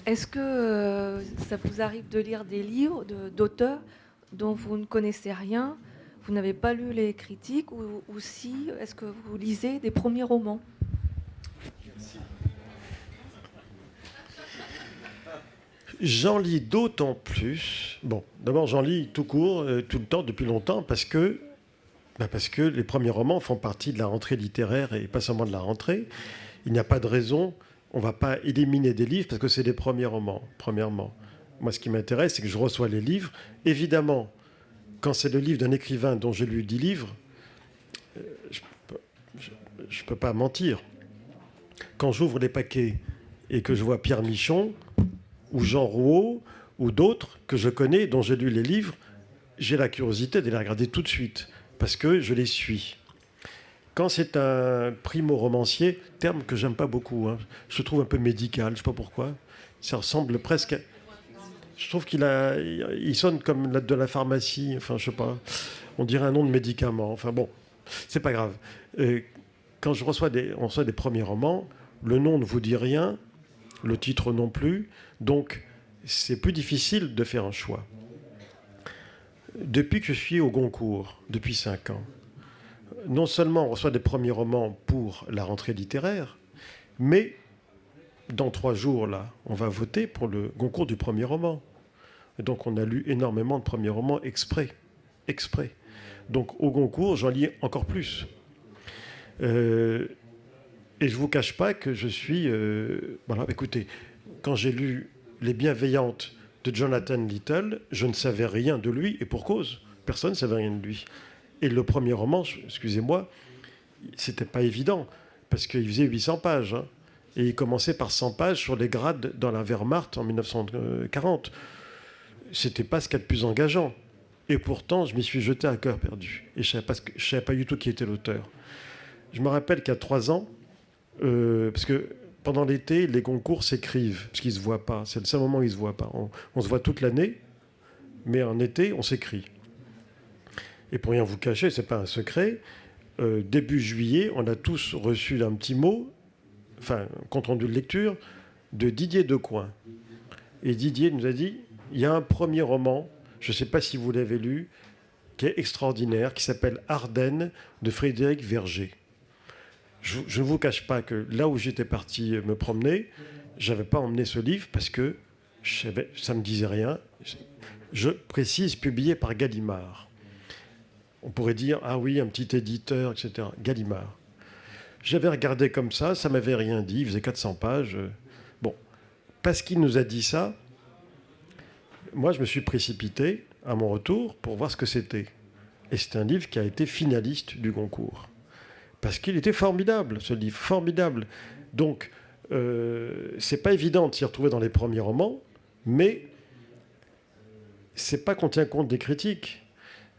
Est-ce que ça vous arrive de lire des livres d'auteurs dont vous ne connaissez rien, vous n'avez pas lu les critiques, ou si, est-ce que vous lisez des premiers romans? J'en lis d'autant plus. Bon, d'abord, j'en lis tout court, tout le temps, depuis longtemps, parce que les premiers romans font partie de la rentrée littéraire et pas seulement de la rentrée. Il n'y a pas de raison. On ne va pas éliminer des livres parce que c'est des premiers romans, premièrement. Moi, ce qui m'intéresse, c'est que je reçois les livres. Évidemment, quand c'est le livre d'un écrivain dont j'ai lu 10 livres, je ne peux pas mentir. Quand j'ouvre les paquets et que je vois Pierre Michon ou Jean Rouault ou d'autres que je connais, dont j'ai lu les livres, j'ai la curiosité de les regarder tout de suite parce que je les suis. Quand c'est un primo-romancier, terme que j'aime pas beaucoup, hein, je trouve un peu médical, je sais pas pourquoi. Ça ressemble presque à... Je trouve il sonne comme de la pharmacie, enfin je sais pas. On dirait un nom de médicament. Enfin bon, c'est pas grave. Quand on reçoit des premiers romans, le nom ne vous dit rien, le titre non plus, donc c'est plus difficile de faire un choix. Depuis que je suis au Goncourt, depuis 5 ans, non seulement on reçoit des premiers romans pour la rentrée littéraire, mais dans 3 jours, là, on va voter pour le Goncourt du premier roman. Et donc on a lu énormément de premiers romans exprès. Donc au Goncourt, j'en lis encore plus. Et je ne vous cache pas que je suis... voilà, écoutez, quand j'ai lu Les Bienveillantes de Jonathan Little, je ne savais rien de lui, et pour cause. Personne ne savait rien de lui. Et le premier roman, excusez-moi, c'était pas évident, parce qu'il faisait 800 pages. Hein, et il commençait par 100 pages sur les grades dans la Wehrmacht en 1940. C'était pas ce qu'il y a de plus engageant. Et pourtant, je m'y suis jeté à cœur perdu. Et je ne savais pas du tout qui était l'auteur. Je me rappelle qu'il y a 3 ans, parce que pendant l'été, les concours s'écrivent, parce qu'ils ne se voient pas. C'est le seul moment où ils ne se voient pas. On se voit toute l'année, mais en été, on s'écrit. Et pour rien vous cacher, ce n'est pas un secret, début juillet, on a tous reçu un petit mot, enfin, compte rendu de lecture, de Didier Decoing. Et Didier nous a dit, il y a un premier roman, je ne sais pas si vous l'avez lu, qui est extraordinaire, qui s'appelle Ardennes, de Frédéric Verger. Je ne vous cache pas que là où j'étais parti me promener, je n'avais pas emmené ce livre parce que ça ne me disait rien. Je précise, publié par Gallimard. On pourrait dire, ah oui, un petit éditeur, etc. Gallimard. J'avais regardé comme ça ne m'avait rien dit, il faisait 400 pages. Bon, parce qu'il nous a dit ça, moi je me suis précipité à mon retour pour voir ce que c'était. Et c'est un livre qui a été finaliste du Goncourt. Parce qu'il était formidable, ce livre, formidable. Donc, c'est pas évident de s'y retrouver dans les premiers romans, mais c'est pas qu'on tient compte des critiques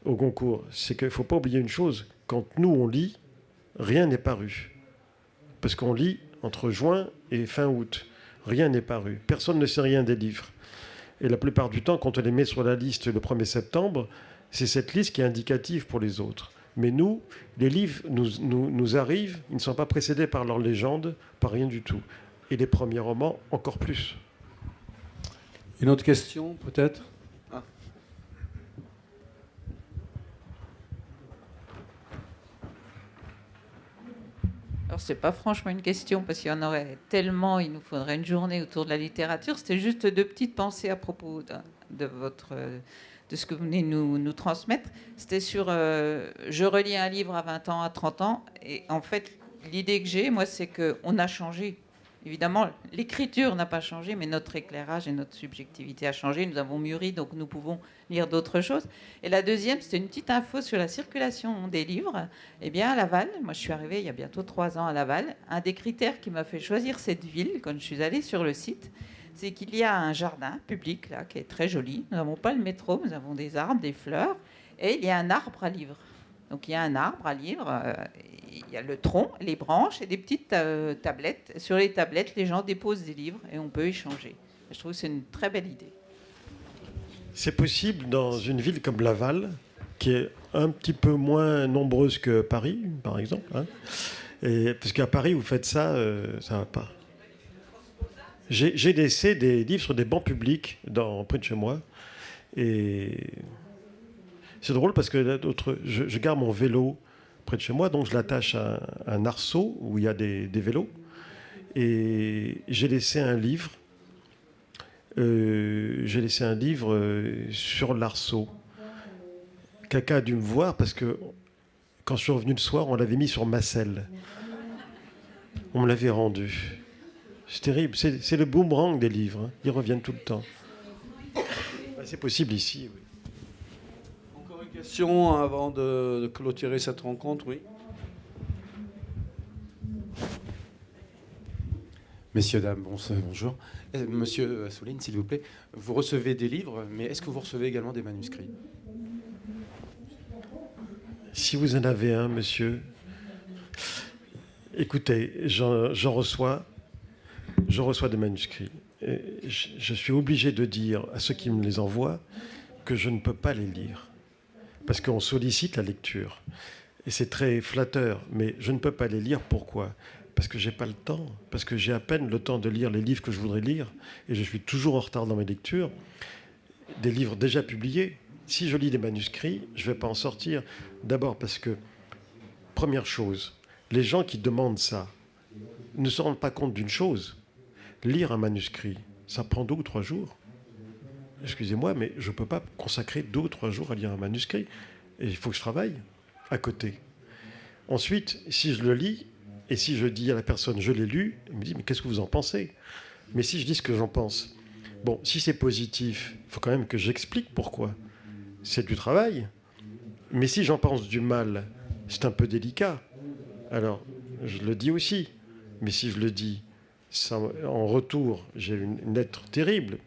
au Goncourt. C'est qu'il faut pas oublier une chose. Quand nous, on lit, rien n'est paru. Parce qu'on lit entre juin et fin août. Rien n'est paru. Personne ne sait rien des livres. Et la plupart du temps, quand on les met sur la liste le 1er septembre, c'est cette liste qui est indicative pour les autres. Mais nous, les livres nous arrivent, ils ne sont pas précédés par leur légende, par rien du tout. Et les premiers romans, encore plus. Une autre question, peut-être ? Alors, ce n'est pas franchement une question, parce qu'il y en aurait tellement, il nous faudrait une journée autour de la littérature. C'était juste 2 petites pensées à propos de ce que vous venez nous transmettre. C'était sur... je relis un livre à 20 ans, à 30 ans, et en fait, l'idée que j'ai, moi, c'est qu'on a changé. Évidemment, l'écriture n'a pas changé, mais notre éclairage et notre subjectivité a changé. Nous avons mûri, donc nous pouvons lire d'autres choses. Et la deuxième, c'était une petite info sur la circulation des livres. Eh bien, à Laval, moi je suis arrivée il y a bientôt 3 ans à Laval, un des critères qui m'a fait choisir cette ville, quand je suis allée sur le site, c'est qu'il y a un jardin public là, qui est très joli. Nous n'avons pas le métro, nous avons des arbres, des fleurs, et il y a un arbre à livres. Donc il y a un arbre à livres, il y a le tronc, les branches et des petites tablettes. Sur les tablettes, les gens déposent des livres et on peut échanger. Je trouve que c'est une très belle idée. C'est possible dans une ville comme Laval, qui est un petit peu moins nombreuse que Paris, par exemple. Hein, parce qu'à Paris, vous faites ça, ça ne va pas. J'ai laissé des livres sur des bancs publics près de chez moi. Et c'est drôle parce que je garde mon vélo près de chez moi, donc je l'attache à un arceau où il y a des vélos. Et j'ai laissé un livre. Sur l'arceau. Quelqu'un a dû me voir parce que quand je suis revenu le soir, on l'avait mis sur ma selle. On me l'avait rendu. C'est terrible. C'est le boomerang des livres. Hein. Ils reviennent tout le temps. C'est possible ici. Oui. Encore une Question avant de clôturer cette rencontre, oui. Messieurs, dames, bonjour. Monsieur Assouline, s'il vous plaît, vous recevez des livres, mais est-ce que vous recevez également des manuscrits? Si vous en avez un, monsieur, écoutez, j'en reçois des manuscrits. Et je suis obligé de dire à ceux qui me les envoient que je ne peux pas les lire, parce qu'on sollicite la lecture. Et c'est très flatteur, mais je ne peux pas les lire. Pourquoi ? Parce que j'ai pas le temps, parce que j'ai à peine le temps de lire les livres que je voudrais lire, et je suis toujours en retard dans mes lectures. Des livres déjà publiés. Si je lis des manuscrits, je ne vais pas en sortir. D'abord parce que, première chose, les gens qui demandent ça ne se rendent pas compte d'une chose. Lire un manuscrit, ça prend 2 ou 3 jours. Excusez-moi, mais je ne peux pas consacrer 2 ou 3 jours à lire un manuscrit. Et il faut que je travaille à côté. Ensuite, si je le lis, et si je dis à la personne « je l'ai lu », il me dit « mais qu'est-ce que vous en pensez ?» Mais si je dis ce que j'en pense, bon, si c'est positif, il faut quand même que j'explique pourquoi. C'est du travail. Mais si j'en pense du mal, c'est un peu délicat. Alors, je le dis aussi. Mais si je le dis, ça, en retour, j'ai une lettre terrible,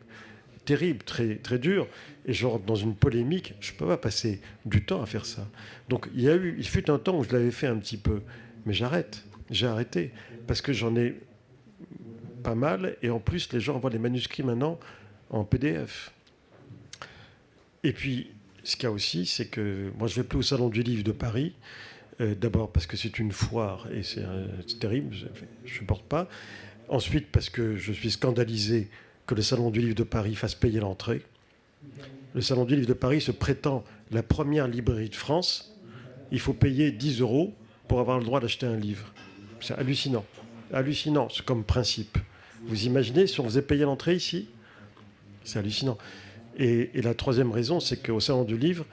très, très dure, et je rentre dans une polémique, je ne peux pas passer du temps à faire ça. Donc, il fut un temps où je l'avais fait un petit peu, mais j'ai arrêté, parce que j'en ai pas mal, et en plus, les gens envoient les manuscrits maintenant en PDF. Et puis, ce qu'il y a aussi, c'est que moi, je ne vais plus au Salon du Livre de Paris, d'abord parce que c'est une foire, et c'est terrible, je ne supporte pas. Ensuite, parce que je suis scandalisé que le Salon du Livre de Paris fasse payer l'entrée. Le Salon du Livre de Paris se prétend la première librairie de France. Il faut payer 10 € pour avoir le droit d'acheter un livre. C'est hallucinant. Hallucinant, c'est comme principe. Vous imaginez si on faisait payer l'entrée ici? C'est hallucinant. Et la troisième raison, c'est qu'au Salon du Livre,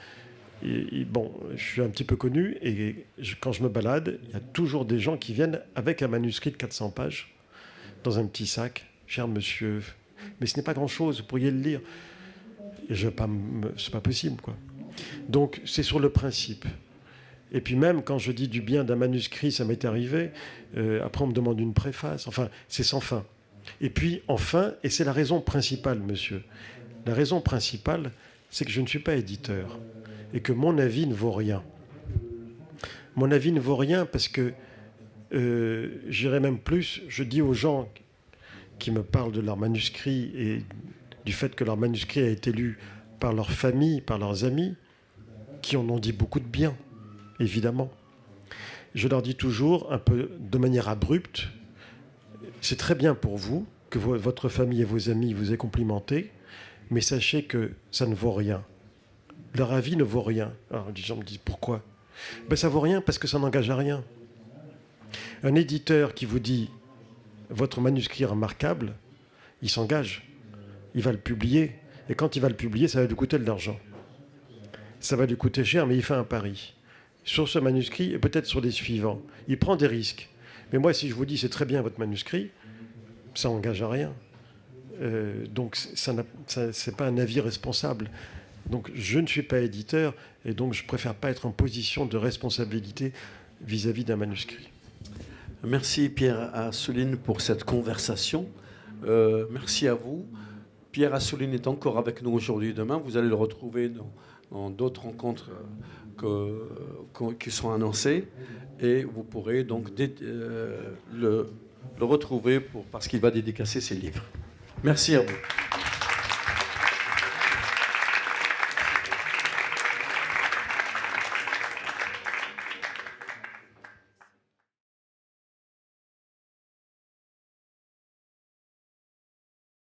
bon, je suis un petit peu connu, et quand je me balade, il y a toujours des gens qui viennent avec un manuscrit de 400 pages dans un petit sac. Cher monsieur, mais ce n'est pas grand-chose, vous pourriez le lire. Et c'est pas possible, quoi. Donc, c'est sur le principe. Et puis même, quand je dis du bien d'un manuscrit, ça m'est arrivé, après on me demande une préface. Enfin, c'est sans fin. Et puis, enfin, et c'est la raison principale, monsieur, la raison principale, c'est que je ne suis pas éditeur et que mon avis ne vaut rien. Mon avis ne vaut rien parce que, j'irais même plus, je dis aux gens qui me parlent de leur manuscrit et du fait que leur manuscrit a été lu par leur famille, par leurs amis, qui en ont dit beaucoup de bien, évidemment. Je leur dis toujours, un peu de manière abrupte, c'est très bien pour vous que votre famille et vos amis vous aient complimenté, mais sachez que ça ne vaut rien. Leur avis ne vaut rien. Alors les gens me disent, pourquoi ? Ben, ça vaut rien parce que ça n'engage à rien. Un éditeur qui vous dit, votre manuscrit est remarquable, il s'engage. Il va le publier. Et quand il va le publier, ça va lui coûter de l'argent. Ça va lui coûter cher, mais il fait un pari. Sur ce manuscrit, et peut-être sur les suivants. Il prend des risques. Mais moi, si je vous dis, c'est très bien votre manuscrit, ça n'engage à rien. Donc, ce n'est pas un avis responsable. Donc, je ne suis pas éditeur, et donc je préfère pas être en position de responsabilité vis-à-vis d'un manuscrit. Merci Pierre Assouline pour cette conversation. Merci à vous. Pierre Assouline est encore avec nous aujourd'hui et demain. Vous allez le retrouver dans d'autres rencontres qui sont annoncées. Et vous pourrez donc le retrouver parce qu'il va dédicacer ses livres. Merci à vous.